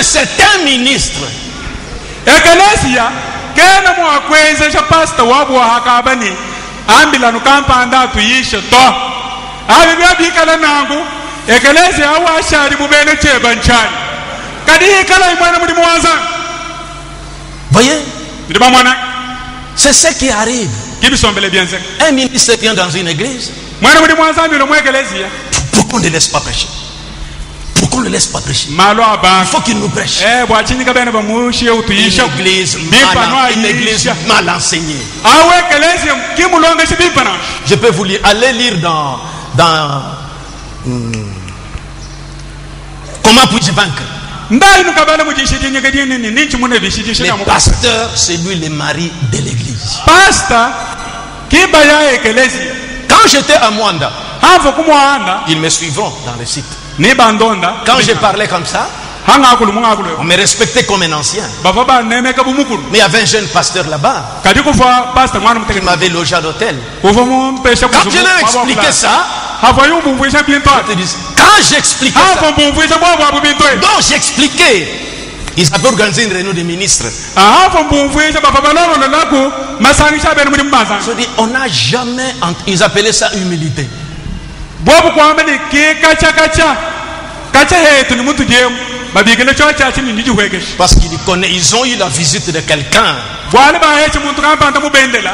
c'est un ministre. Ecclesia kena mo akwenza cha pastor wabo hakabani ambila nukampanda tuyishe to abi byabikala nangu ecclesia awashari bubene chebanchani kadi kala imwana muri mwanza. Voyez, ndiba mwana c'est ce qui arrive. Un ministre vient dans une église. Pourquoi on ne laisse pas prêcher? Pourquoi on ne laisse pas prêcher? Il faut qu'il nous prêche. Une église mal enseignée. Je peux vous lire. Allez lire dans Comment puis-je vaincre? Le pasteur, c'est lui le mari de l'église. Quand j'étais à Mwanda, ils me suivront dans le site. Quand je parlais comme ça, on me respectait comme un ancien. Mais il y avait un jeune pasteur là-bas qui m'avait logé à l'hôtel. Quand je leur expliquais ça, quand j'expliquais ça, donc j'expliquais, ils avaient organisé une réunion des ministres. Je dis, on n'a jamais, ils appelaient ça humilité. Parce qu'ils connaissent, ils ont eu la visite de quelqu'un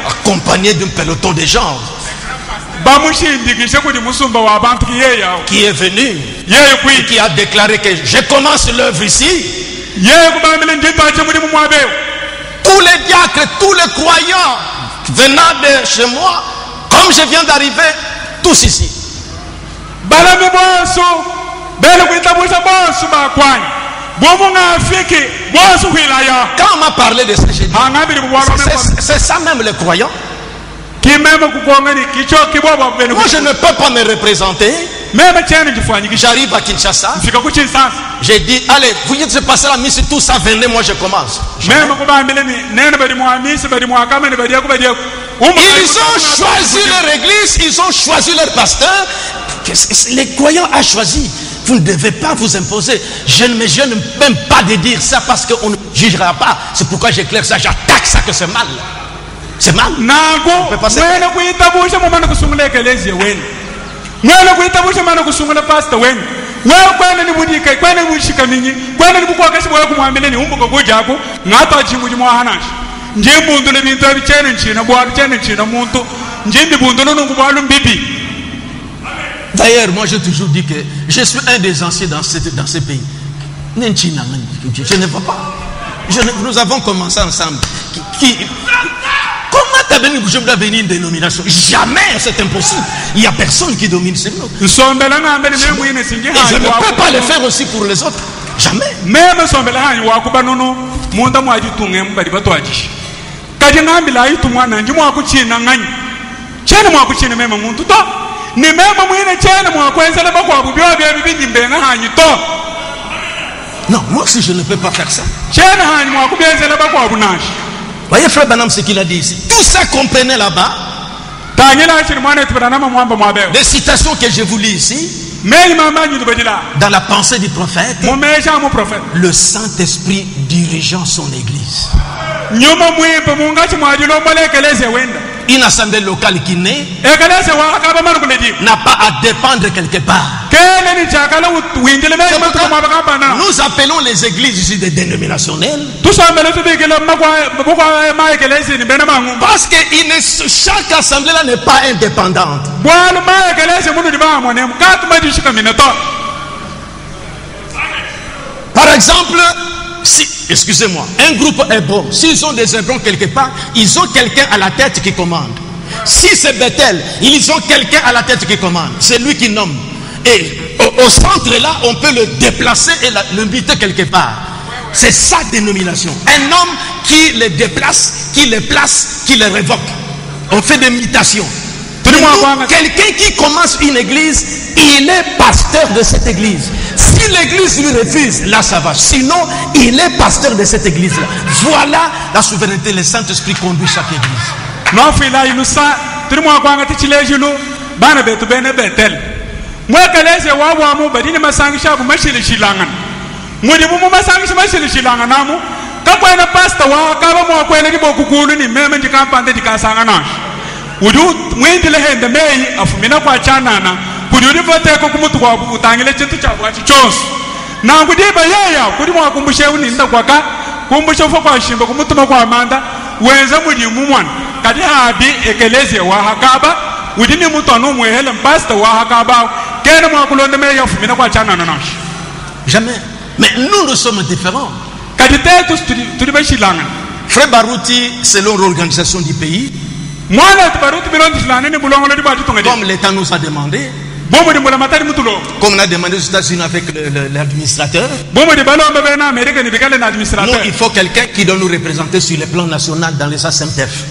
accompagné d'un peloton de gens qui est venu et qui a déclaré que je commence l'œuvre ici. Tous les diacres, tous les croyants venant de chez moi, comme je viens d'arriver, tous ici. Quand on m'a parlé de ça, j'ai dit, c'est ça même les croyants. Moi je ne peux pas me représenter. J'arrive à Kinshasa. J'ai dit, allez, vous voyez se passer la mise, tout ça, venez, moi je commence. Ils ont choisi leur église, ils ont choisi leur pasteur. Les croyants ont choisi. Vous ne devez pas vous imposer. Je ne même pas de dire ça parce qu'on ne jugera pas. C'est pourquoi j'éclaire ça, j'attaque ça que c'est mal. C'est mal. D'ailleurs, moi j'ai toujours dit que je suis un des anciens dans ce pays. Je ne vois pas. Nous avons commencé ensemble. Comment je dois venir une dénomination? Jamais, c'est impossible. Il n'y a personne qui domine ce monde. Et je ne peux pas le faire aussi pour les autres. Jamais. Non, moi aussi je ne peux pas faire ça. Voyez frère Branham ce qu'il a dit ici. Tout ça comprenez là-bas. Des citations que je vous lis ici. Dans la pensée du prophète, le Saint-Esprit dirigeant son église. Une assemblée locale qui naît n'a pas à dépendre quelque part. Nous appelons les églises ici des dénominationnelles. Parce que chaque assemblée là n'est pas indépendante. Par exemple, si, excusez-moi, un groupe est bon. S'ils ont des hébrons quelque part, ils ont quelqu'un à la tête qui commande. Si c'est Bethel, ils ont quelqu'un à la tête qui commande. C'est lui qui nomme. Et au centre là, on peut le déplacer et l'inviter quelque part. C'est sa dénomination. Un homme qui les déplace, qui les place, qui les révoque. On fait des mutations. Quelqu'un qui commence une église, il est pasteur de cette église. Si l'église lui refuse, là ça va. Sinon, il est pasteur de cette église-là. Voilà la souveraineté. Le Saint-Esprit conduit chaque église. mudi bumu masangi shimashili shilanga namu kakwena pastor wa kaba mo kwena di bokukulu ni meme ndi kampande di kasanga na udu mwindile hende mei afumina kwa chanana kudi udi vote ko kumutu kwa utangile chintu cha bwa chichonso na ngudiba yaya kudi mwa kumbushe uninda kwaka kumbushe fo kwa shimba kumutuma kwa amanda wenza mudi mumwana kadi habi ekeleze wa hakaba udi ni mutu anu mwehele pastor wa hakaba kena mwa kulonde mei afumina kwa chanana na jamais. Mais nous sommes différents. Frère Barouti, selon l'organisation du pays, comme l'État nous a demandé, comme on a demandé aux États-Unis avec l'administrateur, nous, il faut quelqu'un qui doit nous représenter sur le plan national dans les ASMTF.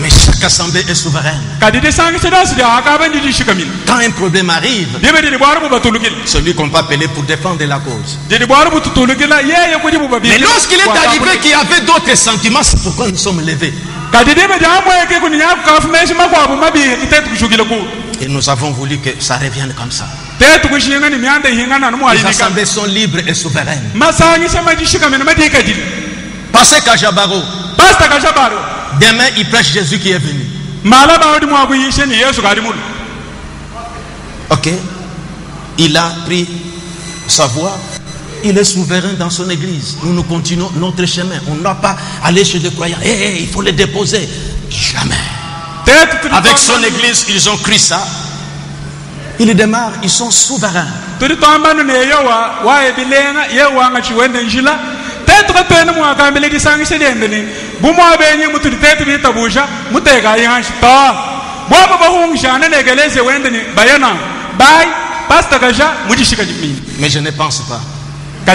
Mais chaque assemblée est souveraine. Quand un problème arrive, celui qu'on peut appeler pour défendre la cause. Mais lorsqu'il est arrivé qu'il y avait d'autres sentiments, c'est pourquoi nous sommes levés. Et nous avons voulu que ça revienne comme ça. Les assemblées sont libres et souveraines. Pasteur Kajabaro, demain il prêche Jésus qui est venu. Ok, il a pris sa voix. Il est souverain dans son église. Nous continuons notre chemin. On n'a pas aller chez les croyants. Il faut les déposer. Jamais. Avec son église, ils ont cru ça. Ils démarrent, ils sont souverains. Mais je ne pense pas. Je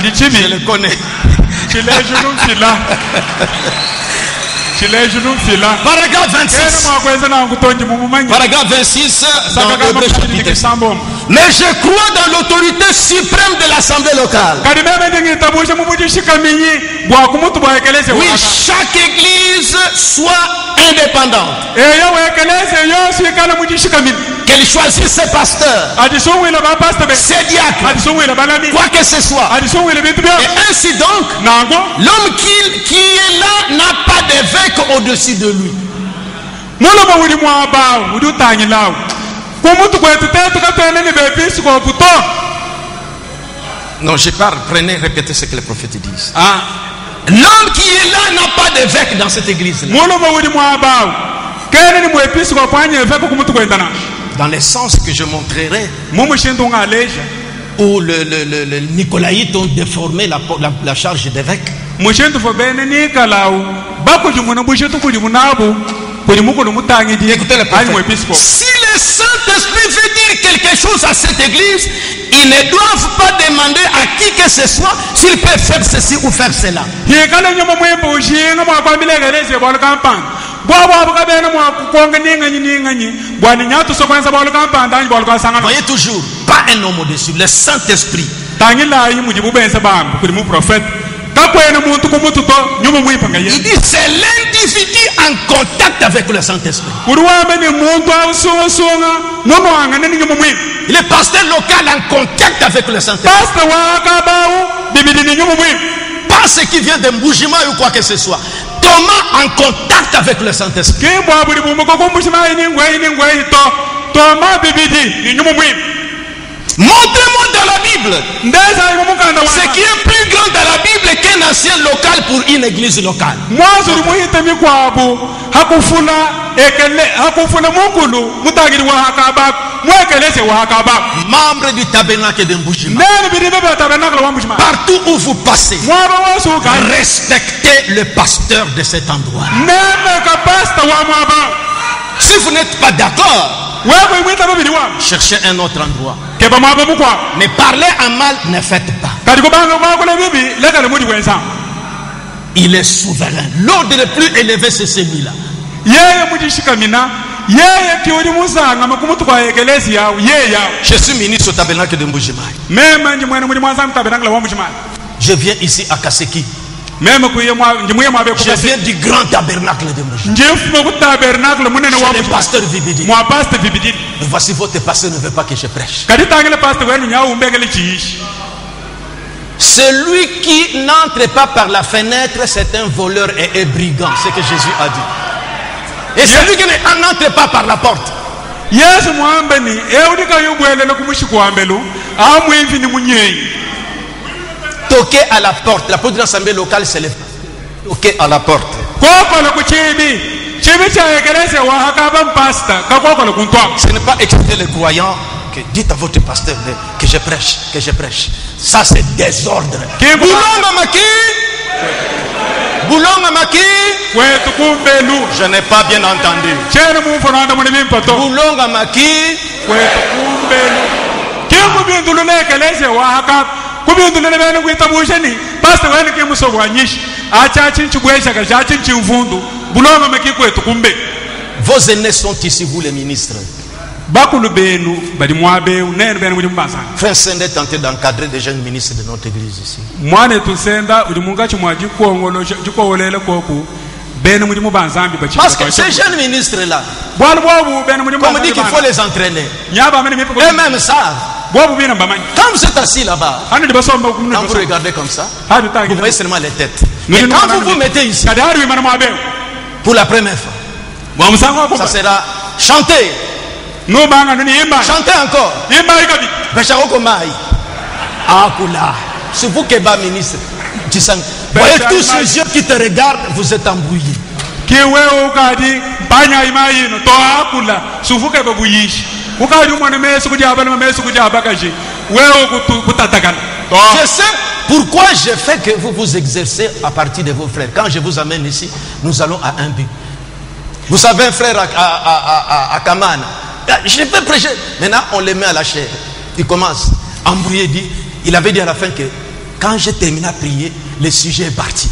le connais. Paragraphe 26. Paragraphe 26 dans Hébreux chapitre 5. Mais je crois dans l'autorité suprême de l'assemblée locale. Oui, chaque église soit indépendante. Qu'elle choisisse ses pasteurs, ses diacres, quoi que ce soit. Et ainsi donc, l'homme qui est là n'a pas d'évêque au-dessus de lui. Non, je parle, prenez, répétez ce que les prophètes disent. L'homme qui est là n'a pas d'évêque dans cette église-là. Dans les sens que je montrerai, où les Nicolaïtes ont déformé la charge d'évêque. Écoutez le prophète. Si le Saint-Esprit veut dire quelque chose à cette église, ils ne doivent pas demander à qui que ce soit s'il peut faire ceci ou faire cela. Voyez toujours, pas un homme au-dessus, le Saint-Esprit. Il dit c'est l'individu en contact avec le Saint-Esprit. Le pasteur local en contact avec le Saint-Esprit. Pas ce qui vient de Mboujima ou quoi que ce soit. Thomas en contact avec le Saint-Esprit. Montrez-moi dans la Bible ce qui est plus grand dans la Bible qu'un ancien local pour une église locale. Membre du tabernacle de Mboujima, partout où vous passez, respectez le pasteur de cet endroit. Si vous n'êtes pas d'accord, cherchez un autre endroit. Mais parler en mal, ne faites pas. Il est souverain. L'ordre le plus élevé, c'est celui-là. Je suis ministre au tabernacle de Mboujima. Je viens ici à Kaseki. même kuye mwa njimuye mwa be Je viens du grand tabernacle de Moujou. njef mo ku tabernacle munene wa Le pasteur Vibidi. mwa pasteur Vibidi. Mais voici votre pasteur ne veut pas que je prêche. Kadi tangile pasteur wenu nya umbegele chiishi. Celui qui n'entre pas par la fenêtre, c'est un voleur et un brigand. C'est ce que Jésus a dit. Et celui qui n'entre pas par la porte. Yesu mwambeni eudika yubwelele kumushikuambelu amwimvi ni munyeyi. Toquer à la porte. La porte de l'assemblée locale, c'est le toquer à la porte. Ce n'est pas exciter les croyants que dites à votre pasteur que je prêche, que je prêche. Ça c'est désordre. Boulonga maki. Je n'ai pas bien entendu. Boulonga maki. Kubindulele bene kuitabusheni pastor wene ke musobwanyishi acha chinchi bwesha ka cha chinchi mvundu bulonga mekikwetu kumbe. Vos aînés sont ici, vous les ministres. Bakulu benu bali mwabe unene bene kuli mbasa. Frère Sende est tenté d'encadrer des jeunes ministres de notre église ici. Mwane tusenda uli munga chimwaji kuongolo jikowolele koku bene muri mubanzambi bachi. Parce que ces jeunes ministres là, bwali bwabu bene muri comme dit qu'il faut les entraîner. Nyaba mene mipo. Eux-mêmes savent. Quand vous êtes assis là-bas, quand vous regardez comme ça, vous voyez seulement les têtes. Mais quand vous vous mettez ici, pour la première fois, ça sera chanter. Chantez encore. C'est vous qui êtes bas ministre. Voyez tous ces yeux qui te regardent, vous êtes embrouillés. Je sais pourquoi je fais que vous vous exercez à partir de vos frères. Quand je vous amène ici, nous allons à un but. Vous savez un frère à Kaman, je peux prêcher. Maintenant on les met à la chair. Il commence à embrouiller. Il avait dit à la fin que quand j'ai terminé à prier, le sujet est parti.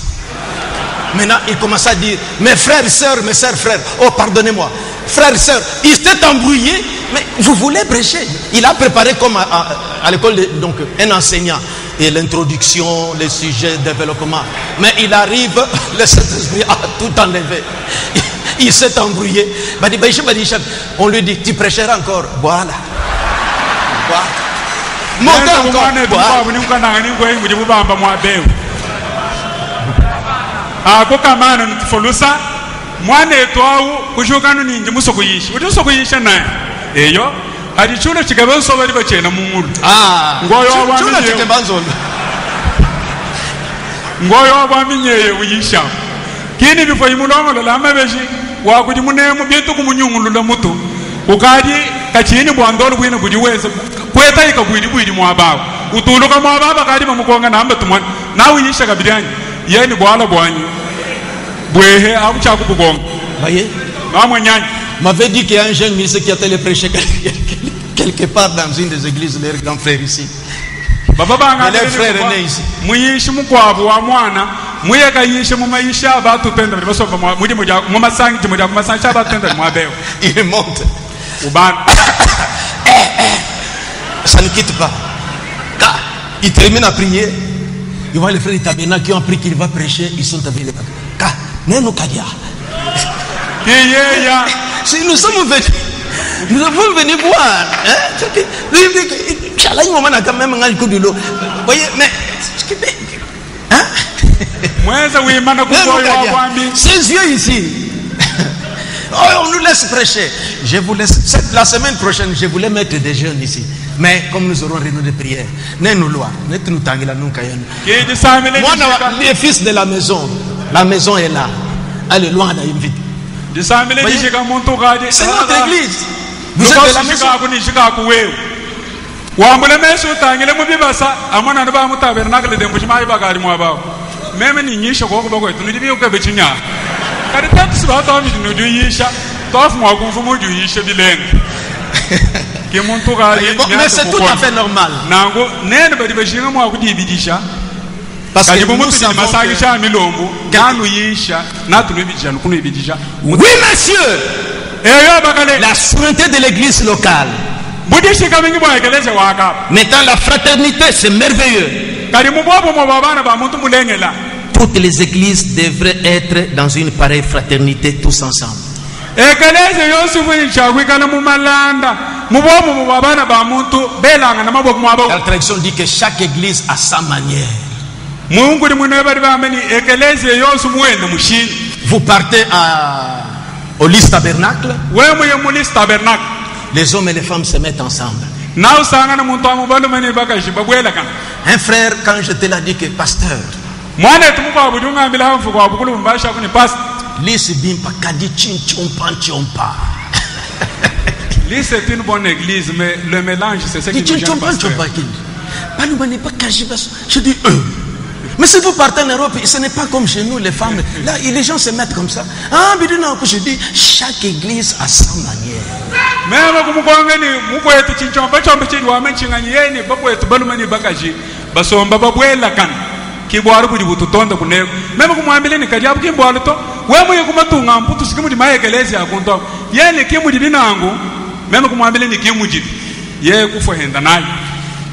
Maintenant il commence à dire mes frères, sœurs, mes sœurs, frères, oh pardonnez-moi, frères, sœurs, il s'est embrouillé. Mais vous voulez prêcher. Il a préparé comme à l'école, donc un enseignant. Et l'introduction, les sujets, le développement. Mais il arrive, le Saint-Esprit a tout enlevé. Il s'est embrouillé. On lui dit, tu prêcheras encore. Voilà. Montez encore. Eyo adi chulo chikabanso bali bachena mumulu chulo chikabanso ngoyo baminyeye uyisha kini bifo imulongo la mabeji wa kudi munemu bintu kumunyungulu la mutu ukadi kachini bwandolo bwine kudi weze kweta ikabwidi mwabawo utuluka mwababa kadi bamukonga namba tumwana na uyisha kabirani yeni bwala bwanyi bwehe abucha kubugonga voyez m'avait dit qu'il y a un jeune ministre qui a allé prêcher quelque part dans une des églises, les grands frères ici. Et les frères aînés ici. Il monte. Ça ne quitte pas. Il termine à prier. Il voit les frères Itabena qui ont appris qu'il va prêcher. Ils sont avec les bateaux. Si nous sommes venus, nous avons venu voir. Voyez, mais ces yeux ici. On nous laisse prêcher. Je vous laisse. La semaine prochaine, je voulais mettre des jeunes ici. Mais comme nous aurons réunion de prière, moi, les fils de la maison est là. Elle est loin d'aller vite. C'est notre église. Vous êtes de la maison. Mais c'est tout à fait normal. Parce que nous savons oui, monsieur, la sainteté de l'église locale. Maintenant, la fraternité, c'est merveilleux. toutes les églises devraient être dans une pareille fraternité tous ensemble. La tradition dit que chaque église a sa manière. Vous partez au Lys Tabernacle. Les hommes et les femmes se mettent ensemble. Un frère, quand je te l'ai dit que pasteur, Lys Bimpa Kadi Chinchompa Chompa. Lys c'est une bonne église, mais le mélange c'est ce qui nous gêne. Je dis mais si vous partez en Europe, ce n'est pas comme chez nous, les femmes. Là, les gens se mettent comme ça. Ah, mais non, je dis, chaque église a sa manière.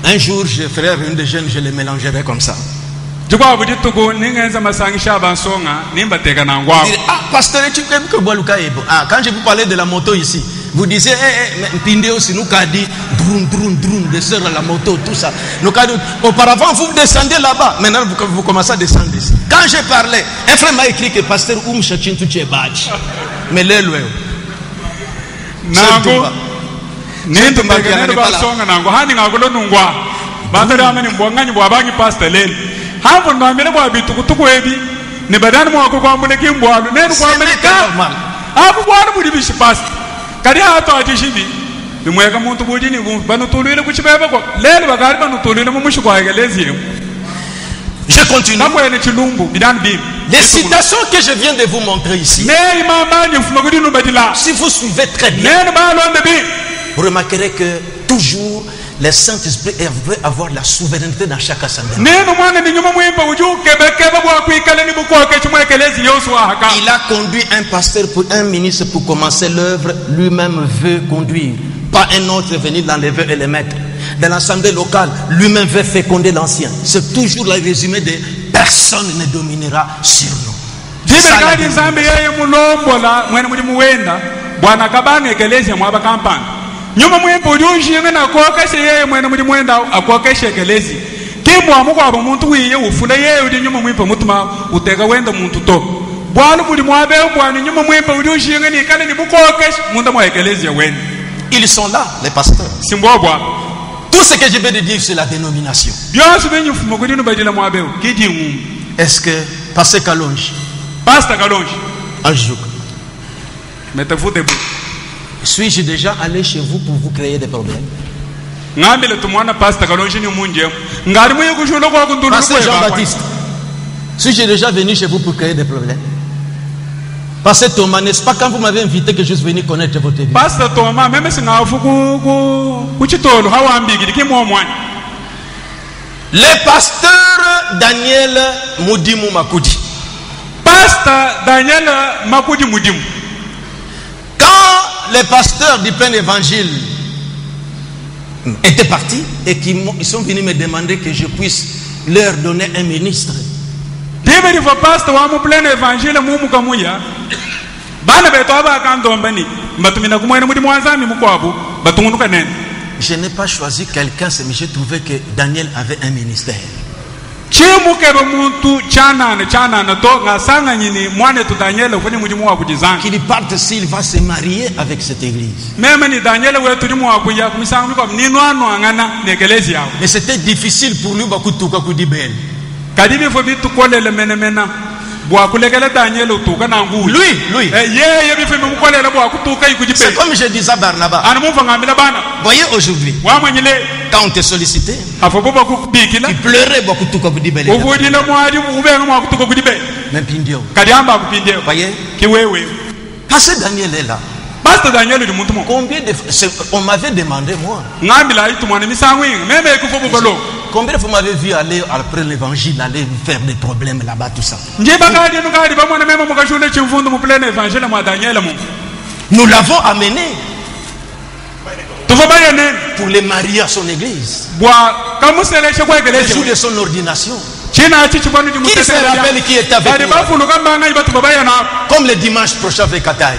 Un jour, je ferai une des jeunes, je les mélangerai comme ça. Ah, pasteur, quand je vous parlais de la moto ici, vous disiez, Pindéo, si nous dit, de sur la moto, tout ça. Auparavant, vous descendez là-bas. Maintenant, vous commencez à descendre ici. Quand je parlais, un frère m'a écrit que pasteur Oumchachin Touché Badj. Mais là, je continue. Les citations que je viens de vous montrer ici, si vous suivez très bien, vous remarquerez que toujours le Saint-Esprit veut avoir la souveraineté dans chaque assemblée. Il a conduit un pasteur, un ministre pour commencer l'œuvre, lui-même veut conduire. Pas un autre venir l'enlever et le mettre. Dans l'assemblée locale, lui-même veut féconder l'ancien. C'est toujours le résumé de personne ne dominera sur nous. nyuma mwempo ujunjinga na kwakashe yeye mwene muri mwenda akwakashe kelezi kimwa mukwabo muntu wiye ufuna yeye udi nyuma mwempo mutuma utega wenda muntu to bwana muri mwabe bwana nyuma mwempo ujunjinga ni kale ni bukwakashe munda mwa kelezi ya wenda. Ils sont là, les pasteurs. Simbobwa tout ce que je vais te dire sur la dénomination. Byosu benyu fumo kudinu badila mwabe kidi ngum. Est-ce que pasteur Kalonji, pasteur Kalonji Anjouk, metafute bu suis-je déjà allé chez vous pour vous créer des problèmes? Pasteur Jean-Baptiste, suis-je déjà venu chez vous pour créer des problèmes? Pasteur Thomas, n'est-ce pas quand vous m'avez invité que je suis venu connaître votre vie? Pasteur Thomas, même si le pasteur Daniel Mudimu Makudi. Pasteur Daniel Makudi Mudimu. Les pasteurs du plein évangile étaient partis et ils sont venus me demander que je puisse leur donner un ministre. Je n'ai pas choisi quelqu'un, mais j'ai trouvé que Daniel avait un ministère. Qu'il parte s'il va se marier avec cette église. Mais c'était difficile pour lui. Lui. C'est comme je disais à Barnabas. Voyez aujourd'hui, quand on te sollicitait, il pleurait beaucoup. Même Pindio. Voyez, Pasteur Daniel est là. Combien de on m'avait demandé moi. Combien de fois m'avez vu aller après l'évangile, aller faire des problèmes là-bas, tout ça. Nous l'avons amené pour les marier à son église. Le jour de son ordination, Qui se rappelle qui est avec nous? Comme le dimanche prochain avec Kataï.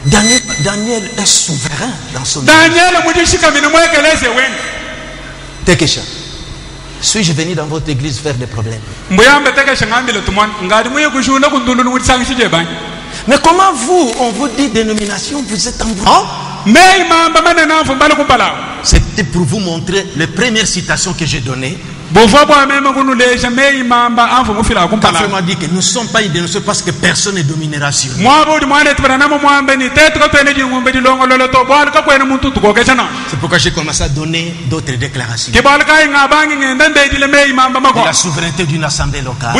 Daniel est souverain dans son Tekesha. Suis-je venu dans votre église faire des problèmes? Mais comment vous, on vous dit dénomination, vous êtes en droit? C'était pour vous montrer les premières citations que j'ai données. Quand on dit que nous ne sommes pas une dénomination parce que personne n'est domination. C'est pourquoi j'ai commencé à donner d'autres déclarations. La souveraineté d'une assemblée locale.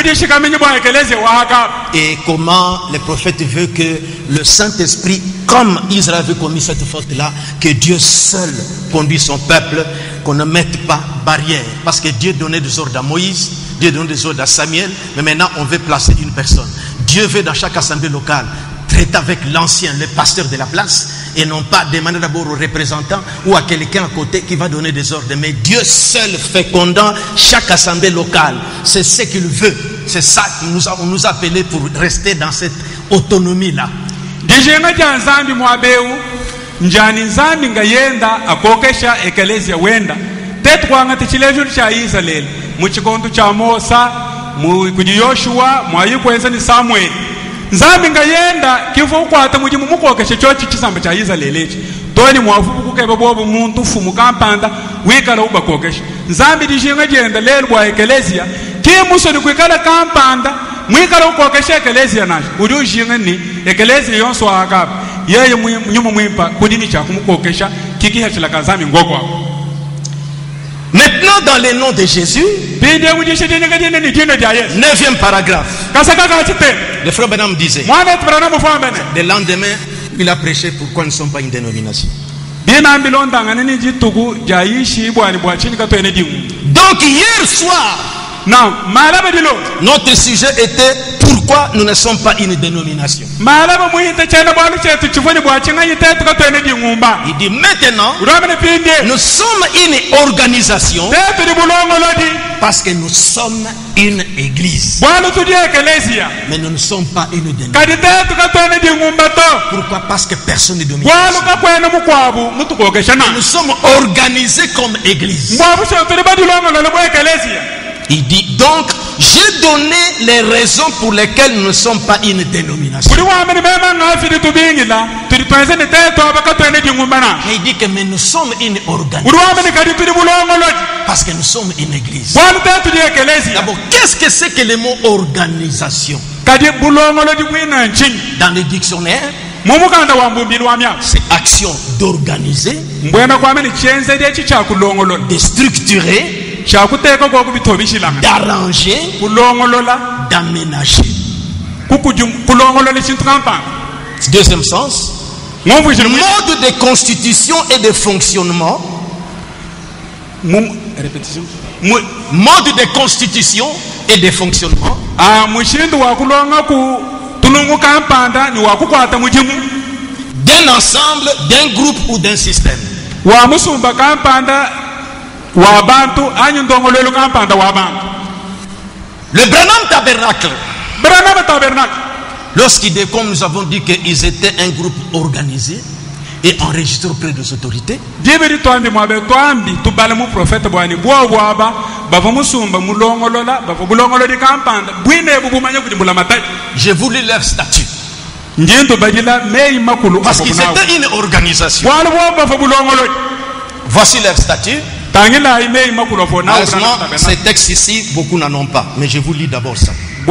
Et comment le prophète veut que le Saint-Esprit, comme Israël veut commis cette faute-là, que Dieu seul conduit son peuple, qu'on ne mette pas barrière. Parce que Dieu donnait des ordres à Moïse, Dieu donnait des ordres à Samuel, mais maintenant on veut placer une personne. Dieu veut dans chaque assemblée locale traiter avec l'ancien, le pasteur de la place, et non pas demander d'abord aux représentants ou à quelqu'un à côté qui va donner des ordres. Mais Dieu seul fécondant chaque assemblée locale. C'est ce qu'il veut. C'est ça qu'on nous a appelés pour rester dans cette autonomie-là. Njani nzambi ngayenda akokesha ekelezia wenda tetwanga tichilejo cha Israeli muchikondo cha Mosa kuji Yoshua mwayikwenza ni Samuel nzambi ngayenda kivu kwata mujimu mukokesha chochi chisamba cha Israeli echi toni mwafuku kukeba bobo muntu fumu kampanda wikala ubakokesha nzambi dijinga jenda lelo bwa ekelezia kimuso ni kwikala kampanda mwikala ukokesha ekelezia nacho uri jinga ni ekelezia yonso akaba yeye nyuma mwimpa kudini cha kumukokesha kikihachila kazami ngoko. Maintenant dans le nom de Jésus, 9e paragraphe, le frère Branham disait, le lendemain il a prêché pourquoi nous ne sommes pas une dénomination. Donc hier soir, notre sujet était pourquoi nous ne sommes pas une dénomination. Il dit maintenant, nous sommes une organisation parce que nous sommes une église. Mais nous ne sommes pas une dénomination. Pourquoi? Parce que personne n'est dominé. Nous sommes organisés comme église. Il dit donc, j'ai donné les raisons pour lesquelles nous ne sommes pas une dénomination. Mais il dit que mais nous sommes une organisation. Parce que nous sommes une église. D'abord, qu'est-ce que c'est que le mot organisation? Dans le dictionnaire, c'est action d'organiser, de structurer, d'arranger, d'aménager. Deuxième sens, mode de constitution et de fonctionnement. Mode de constitution et de fonctionnement d'un ensemble, d'un groupe ou d'un système. Le Branham Tabernacle, comme nous avons dit qu'ils étaient un groupe organisé et enregistré auprès des autorités, j'ai voulu leur statut parce qu'ils étaient une organisation. Voici leur statut. Malheureusement, ces textes ici, beaucoup n'en ont pas. Mais je vous lis d'abord ça. Et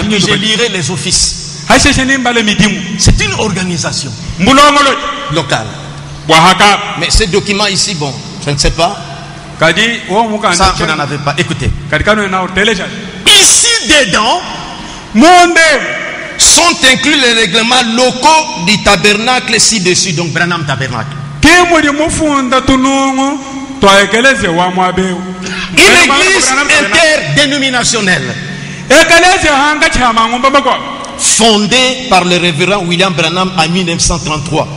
puis je lirai les offices. C'est une organisation locale. Mais ce document ici, bon, je ne sais pas. Ça, vous n'en avez pas. Écoutez. Ici dedans, sont inclus les règlements locaux du tabernacle ci-dessus, donc Branham Tabernacle. Une église interdénominationnelle fondée par le révérend William Branham en 1933.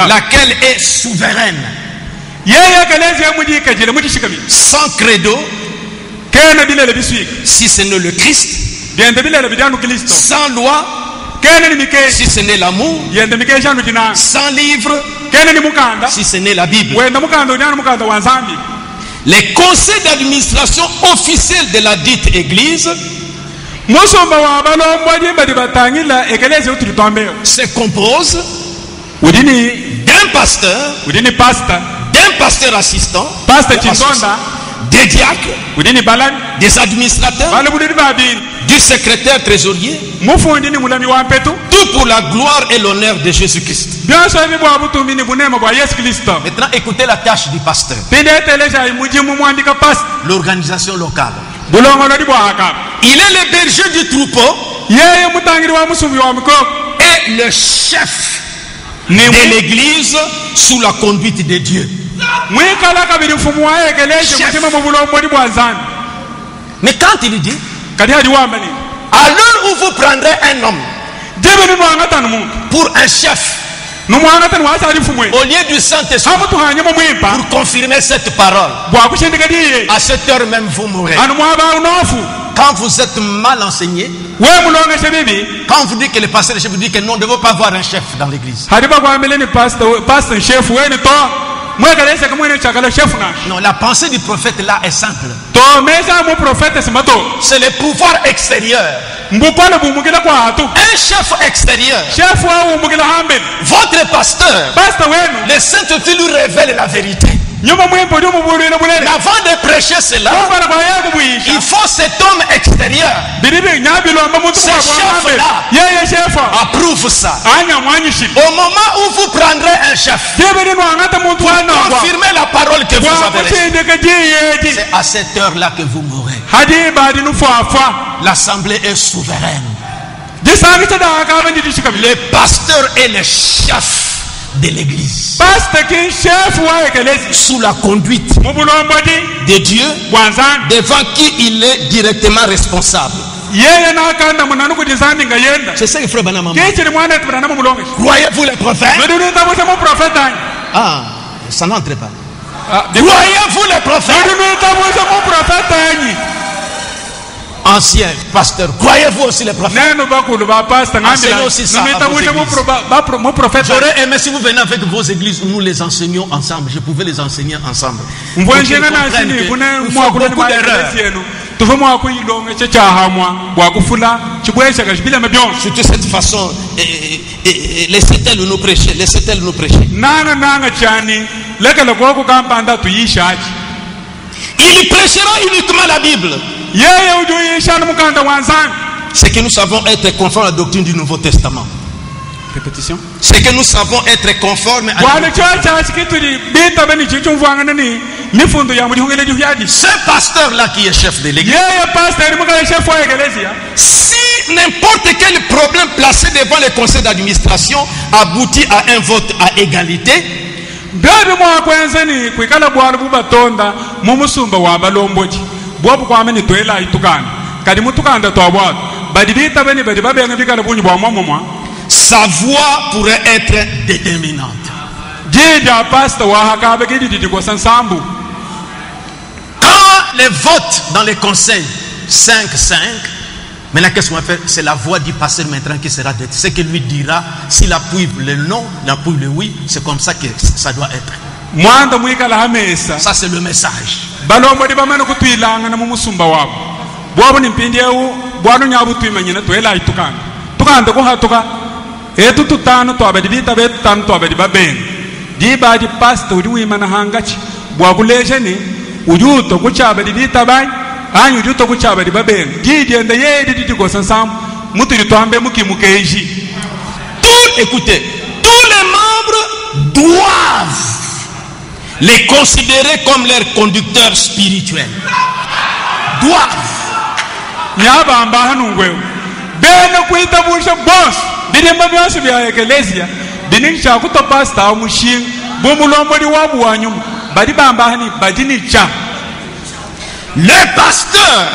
laquelle est souveraine, sans credo, si ce n'est le Christ, sans loi, si ce n'est l'amour, sans livre, si ce n'est la Bible. Les conseils d'administration officiels de la dite église se composent d'un pasteur, d'un pasteur assistant, des diacres, des administrateurs, du secrétaire trésorier, tout pour la gloire et l'honneur de Jésus-Christ. Maintenant, écoutez la tâche du pasteur. L'organisation locale. Il est le berger du troupeau et le chef de l'église sous la conduite de Dieu. Mais quand il dit, à l'heure où vous prendrez un homme pour un chef, au lieu du Saint-Esprit, pour confirmer cette parole, à cette heure même vous mourrez. Quand vous êtes mal enseigné, quand vous dites que le pasteur est chef, vous dites que non, on ne devait pas avoir un chef dans l'église. Non, la pensée du prophète là est simple. C'est le pouvoir extérieur. Un chef extérieur. Votre pasteur, le Saint-Esprit lui révèle la vérité. Mais avant de prêcher cela, il faut cet homme extérieur. Ce chef-là approuve ça. Au moment où vous prendrez un chef pour confirmer la parole que vous avez reçue, c'est à cette heure-là que vous mourrez. L'assemblée est souveraine. Le pasteur est le chef de l'église, sous la conduite de Dieu, devant qui il est directement responsable. C'est ça qu'il faut. Croyez-vous les prophètes? Ah, ça n'entre pas. Croyez-vous les prophètes? Ancien pasteur, croyez-vous aussi les prophètes? Enseignez aussi ça à vos églises. J'aurais aimé si vous venez avec vos églises, nous les enseignons ensemble. Je pouvais les enseigner ensemble. Il faut beaucoup d'erreurs. Surtout cette façon, laissez-elle nous prêcher, laissez-elle nous prêcher. Il prêchera uniquement la Bible. C'est que nous savons être conformes à la doctrine du Nouveau Testament. Répétition. C'est que nous savons être conformes à la ce pasteur-là qui est chef de l'église, si n'importe quel problème placé devant le conseil d'administration aboutit à un vote à égalité, sa voix pourrait être déterminante. Quand les votes dans les conseils 5-5, maintenant qu'est-ce qu'on va faire? C'est la voix du pasteur maintenant qui sera déterminante. C'est que lui dira s'il appuie le non, il appuie le oui. C'est comme ça que ça doit être. Ça c'est le message. Écoutez, tous les membres doivent les considérer comme leurs conducteurs spirituels. Doivent. Le pasteur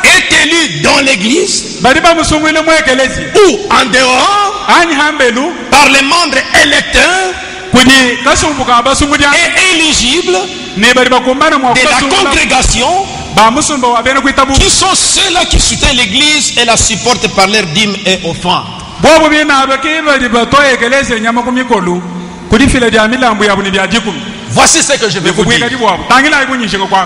est élu dans l'église bali bamusungwile mu ekelezi ou en dehors anyi hambelu par les membres électeurs kuni kasumbuka basungulya et éligibles ne bali bakumbana mu de la congrégation bamusumba wabene kwitabu qui sont ceux-là qui soutiennent l'église et la supportent par leurs dîmes et offrandes. bobo bina abaki bali bato ekelezi nyama kumikolu kudi file dia milambu ya buni dia dikum. Voici ce que je vais vous dire. Tangila ikunyishe kwa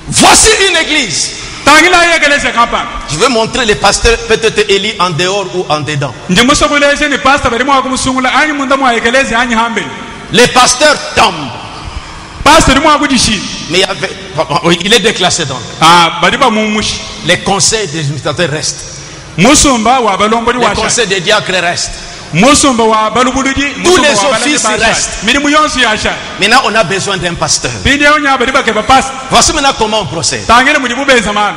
Voici une église. tangila ekelezi kapa Je vais montrer les pasteurs peut-être élus en dehors ou en dedans. ndimuso kuleze ni pastor bali mwa kumusungula anyi munda mwa ekelezi anyi hambe Les pasteurs tombent. pastor mwa kudishi Mais il est déclassé donc. bali ba mumushi Les conseils des administrateurs restent. musumba wa balombo Les washa conseils des diacres restent. musumba wa balubuludi Tous les offices restent. mirimu yonsi yasha Maintenant, on a besoin d'un pasteur. bindi yonya bali ba keba pastor Voici maintenant comment on procède. tangile mu dibubenza man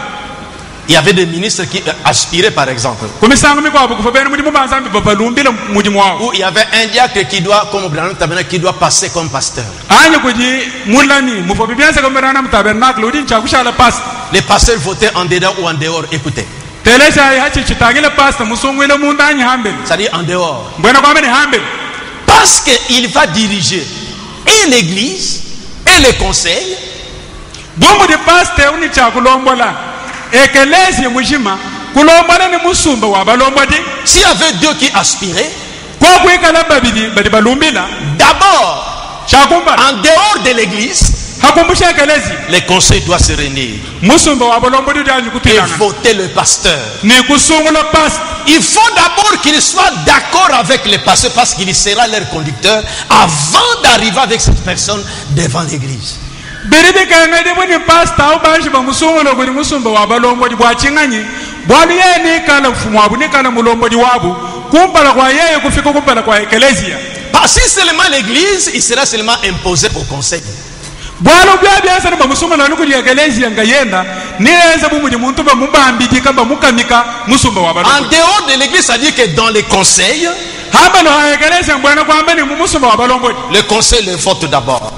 Il y avait des ministres qui aspiraient, par exemple. kumisango mikwabu kufabene mu dibubanza mbi balumbile mu dimwa Où il y avait un diacre qui doit, comme Branham Tabernacle, qui doit passer comme pasteur. anya kuji mulani mu fobi bianza kamerana mu tabernacle udin chakushala pastor Les pasteurs votaient en dedans ou en dehors. Écoutez. telesha hachi chitangile pastor musungwile munda anyi hambe C'est-à-dire en dehors. mbona kwa mene hambe Parce qu'il va diriger et l'église et les conseils. bomu di pastor uni chakulombola ekelezi mujima kulombola ni musumba wa balombodi S'il y avait deux qui aspiraient, kwa kuikala babili bali balumbila d'abord, chakumba en dehors de l'église, hakumbusha ekelezi les conseils doivent se réunir musumba wa balombodi dani et kutilana voter le pasteur. ni kusungula pastor Il faut d'abord qu'il soit d'accord avec les pasteurs parce qu'il sera leur conducteur avant d'arriver avec cette personne devant l'église. biribi kangade boni pastor au banji ba musungula kuli musumba wa balombodi bwa chinganyi bwali yeni kala mfumu wabu ni kala mulombodi wabu kumpala kwa yeye kufika kumpala kwa ekelezia Parce que seulement l'église, il sera seulement imposé au conseil. bwalo bya byasa ni bamusumba na kuli ekelezia ngayenda niyenza bumudi muntu ba mubambidi kamba mukamika musumba wa En balombodi dehors de l'église, ça dit que dans les conseils, hamba no ekelezia mbwana kwamba ni musumba wa balombodi le conseil le vote d'abord.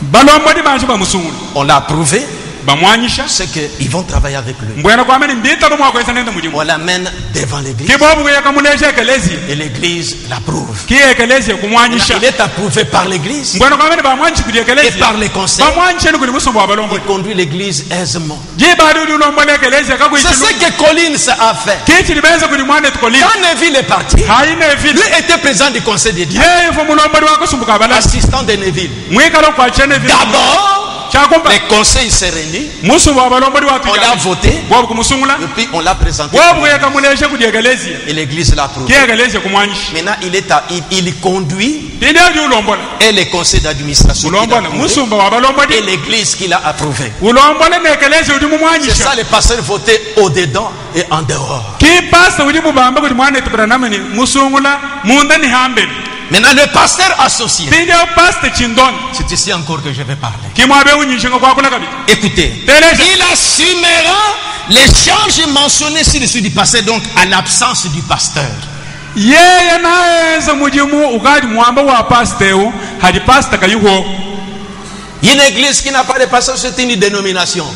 balombodi banji ba musungula On l'a approuvé, bamwanyisha c'est qu'ils vont travailler avec lui. mbwana kwamba ni mbita bamwa kwesa nenda mudimu On l'amène devant l'église kibobu kuyaka muleje ekelezia et l'église l'approuve. ki ekelezia kumwanyisha Il est approuvé par l'église mbwana kwamba ni bamwanyishi kuli et ekelezia par les conseils. bamwanyisha ni kuli musumba wa balombodi Il conduit l'église aisément. jibadi udi ulombola ekelezia C'est kakuichi ce que Collins a fait. kichi libenza kuli mwana tukolini Quand Neville est parti, haina evile lui était président du conseil des diacres, yeye fo mulombodi wakasumbuka abalasi assistant de Neville. mwikalo kwa chene vile D'abord, chakumba les conseils se réunissent, musumba wa balombodi on watu l'a voté, bobu kumusungula et puis on l'a présenté. bobu kuyaka muleje kuli ekelezia Et l'église l'a approuvé. ki ekelezia kumwanyisha Maintenant, il conduit dinde adi ulombola et les conseils d'administration qu'il a ulombola approuvé, musumba wa balombodi et l'église qu'il a approuvé. ulombola ne ekelezia udi C'est mumwanyisha ça, les pasteurs votaient au-dedans et en dehors. ki pasta udi mubamba kuli mwana tibranamani musungula munda ni hambeli Maintenant, le pasteur associé, dinde pasta chindoni c'est ici encore que je vais parler. ki mwabe unyishinga kwakula kabisa Écoutez, Teleza. il assumera les charges mentionnées ci-dessus du pasteur, donc à l'absence du pasteur. yeye nayenza mujimu ukadi mwamba wa pasteu hadi pasta kayuho Une église qui n'a pas de pasteur, c'est une dénomination.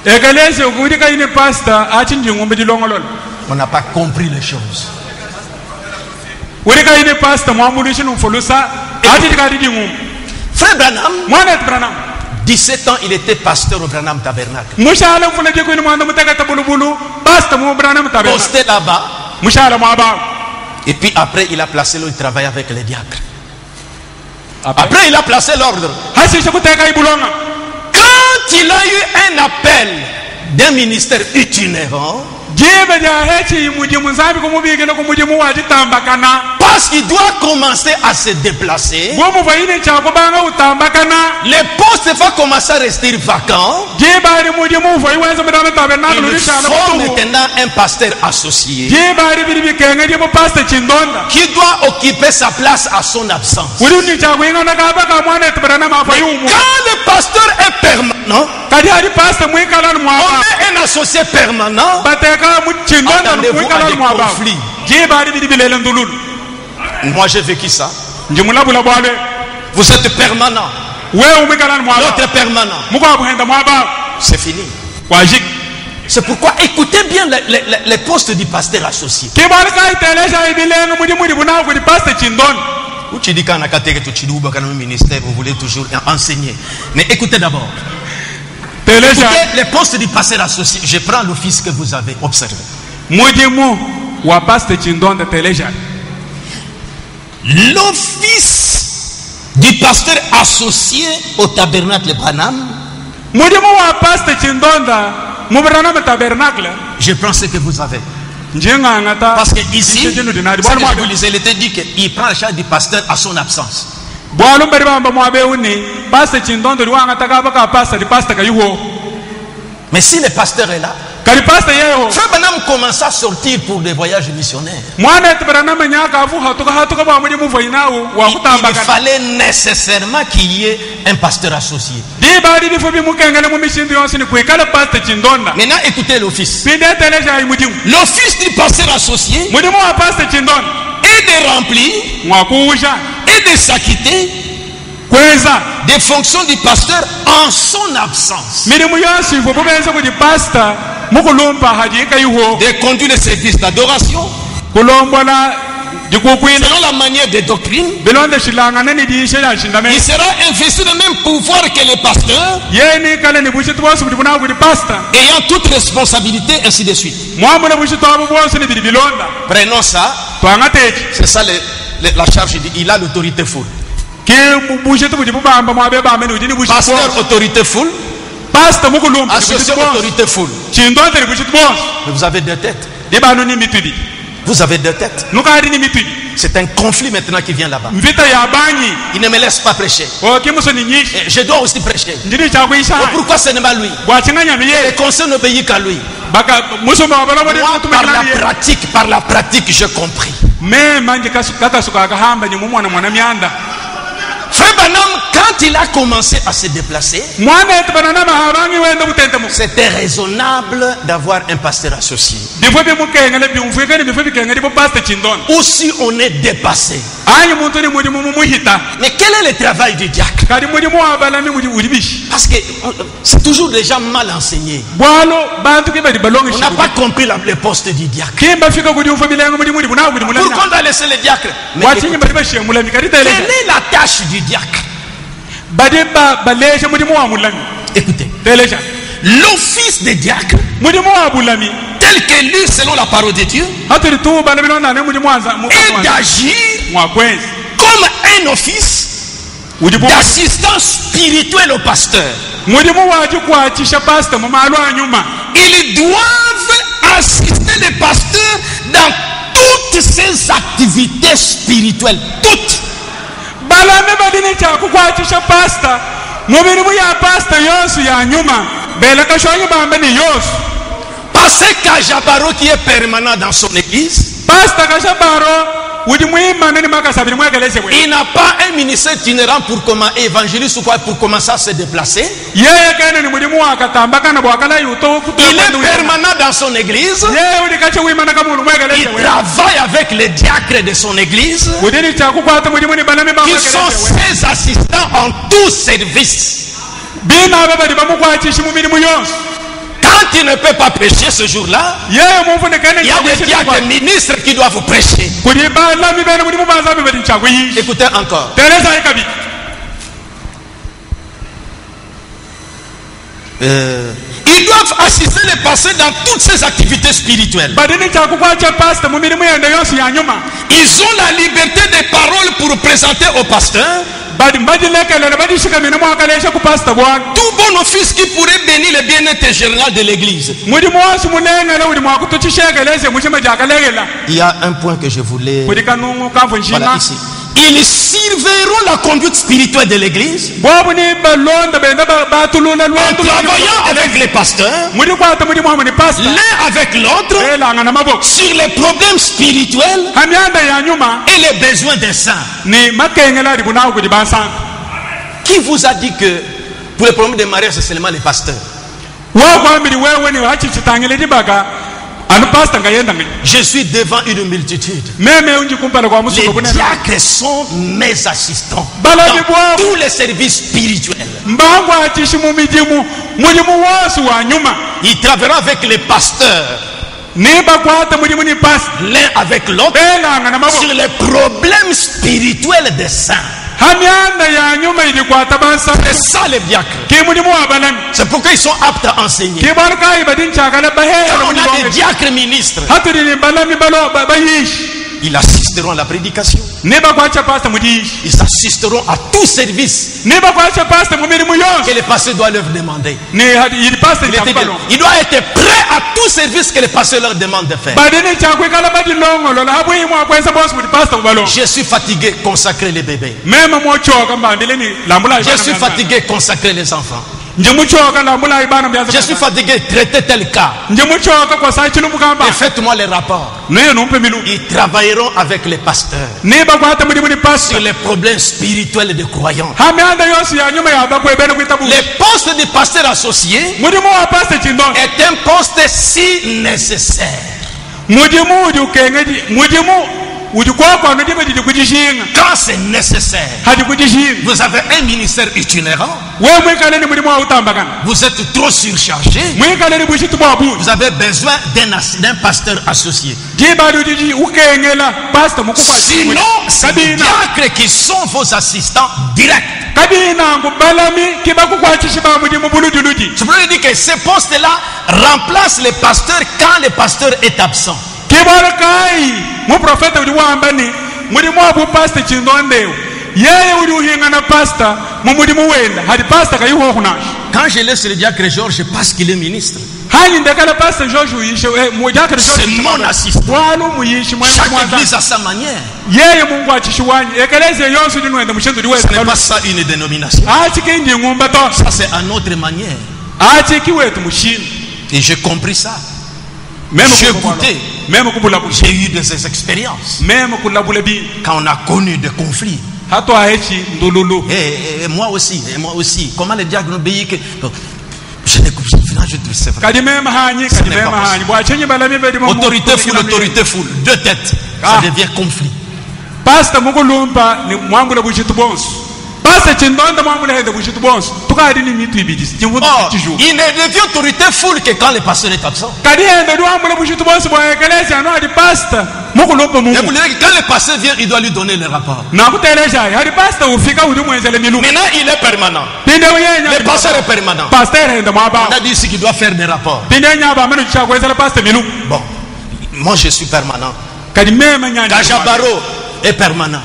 ekeleze ukudi kayine pasta achinji ngombe dilongololo On n'a pas compris les choses. uri kayine pasta mwamulishi numfulusa ati kadi dingum Frère Branham, mwana tibranam 17 ans, il était pasteur au Branham Tabernacle. mushala mfuna je kwini mwanda mutakata bulubulu pasta mu branam tabe Posté là-bas, mushala mwaba et puis après, il a placé l'ordre, il travaille avec les diacres. Après, il a placé l'ordre. hasi shakuteka ibulonga Quand il a eu un appel d'un ministère itinérant, jibe ja hechi mujimu nzabi kumubigele kumujimu wadi tambakana parce qu'il doit commencer à se déplacer, bomu vaine chakubanga utambakana les postes vont commencer à rester vacants. jibari mujimu vai wenza mudame tabernacle Il ulishala faut kutubu maintenant un pasteur associé jibari biribi kenge jibo pasta chindonda qui doit occuper sa place à son absence. uri ni chakuinga nakabaka mwana taberna mafayumu Quand le pasteur est permanent, kadi hadi pasta mwikala on mwaba met un associé permanent. bateka mu chindonda Attendez-vous à mwikala des mwaba conflits. jibari biribi lele ndululu Moi, j'ai vécu ça. njimulabula bwale Vous êtes permanent. wewe mwikala mwaba L'autre est permanent. mukwa buhenda mwaba C'est fini. wajik C'est pourquoi écoutez bien les postes du pasteur associé. Ou tu dis qu'en ministère, vous voulez toujours enseigner. Mais écoutez d'abord. Écoutez les postes du pasteur associé. Je prends l'office que vous avez observé. L'office du pasteur associé au tabernacle Branham. Je prends ce que vous avez. Parce que ici, vous lisez, il était dit qu'il prend la charge du pasteur à son absence. Mais si le pasteur est là, Frère Branham commence à sortir pour des voyages missionnaires. Il fallait nécessairement qu'il y ait un pasteur associé. Maintenant, écoutez l'office. L'office du pasteur associé est de remplir et de s'acquitter des fonctions du pasteur en son absence. De conduire le service d'adoration selon la manière de doctrine. Il sera investi de même pouvoir que le pasteur, ayant toute responsabilité, ainsi de suite. Prenons ça. C'est ça la charge. Il a l'autorité full. Pasteur, autorité full. Associé, autorité full. Mais vous avez deux têtes. Vous avez deux têtes. C'est un conflit maintenant qui vient là-bas. Il ne me laisse pas prêcher. Et je dois aussi prêcher. Pourquoi ce n'est pas lui? Le conseil n'obéit qu'à lui. Moi, par la pratique, j'ai compris. Frère Branham, quand il a commencé à se déplacer, c'était raisonnable d'avoir un pasteur associé. Ou si on est dépassé. Mais quel est le travail du diacre? Parce que c'est toujours déjà mal enseigné. On n'a pas compris le poste du diacre. Pourquoi on doit laisser le diacre? Mais quelle est la tâche du diacre? Écoutez, l'office des diacres, tel que lu selon la parole de Dieu, est d'agir comme un office d'assistant spirituel au pasteur. Ils doivent assister le pasteur dans toutes ses activités spirituelles. Toutes. Parce qu'Ajabaro qui est permanent dans son église, il n'a pas un ministère itinérant pour évangéliste ou quoi pour commencer à se déplacer. Il est permanent dans son église. Il travaille avec les diacres de son église, qui sont ses assistants en tout service. Quand il ne peut pas prêcher ce jour-là, il y a des diacres ministres qui doivent prêcher. Écoutez encore. Ils doivent assister les pasteurs dans toutes ces activités spirituelles. Ils ont la liberté de parole pour présenter au pasteur tout bon office qui pourrait bénir le bien-être général de l'église. Il y a un point que je voulais. Voilà, ici. Ils surveilleront la conduite spirituelle de l'église en travaillant avec les pasteurs, l'un avec l'autre, sur les problèmes spirituels et les besoins des saints. Qui vous a dit que pour les problèmes de mariage c'est seulement les pasteurs? Je suis devant une multitude. Les diacres sont mes assistants dans tous les services spirituels. Il travaillera avec les pasteurs, l'un avec l'autre, sur les problèmes spirituels des saints. C'est ça les diacres. C'est pourquoi ils sont aptes à enseigner. Quand on a des diacres ministres, ils assisteront à la prédication. Ils assisteront à tout service que les pasteurs doivent leur demander. Il doit être prêt à tout service que les pasteurs leur demandent de faire. Je suis fatigué, consacrer les bébés. Je suis fatigué, consacrer les enfants. Je suis fatigué, traiter tel cas. Et faites-moi les rapports. Ils travailleront avec les pasteurs sur les problèmes spirituels des croyants. Les postes de pasteur associé est un poste si nécessaire. Quand c'est nécessaire, vous avez un ministère itinérant, vous êtes trop surchargé, vous avez besoin d'un pasteur associé. Sinon, c'est les diacres qui sont vos assistants directs. Je peux dire que ces postes-là remplacent les pasteurs quand le pasteur est absent. Quand je laisse le diacre Georges, je pense qu'il est ministre. C'est mon assistant. Chaque église a sa manière. Ce n'est pas ça une dénomination. Ça c'est à notre manière. Et j'ai compris ça. J'ai goûté. J'ai eu des expériences. Quand on a connu des conflits. Et moi aussi. Comment le diacre obéit que je n'ai pas c'est vrai. Autorité foule, deux têtes. Ça devient conflit. Or, il ne devient autorité foule que quand le pasteur est absent. Et vous direz que quand le pasteur vient, il doit lui donner le rapport. Maintenant, il est permanent. Le pasteur est permanent. On a dit ici qu'il doit faire des rapports. Bon, moi je suis permanent. Kajabaro est permanent.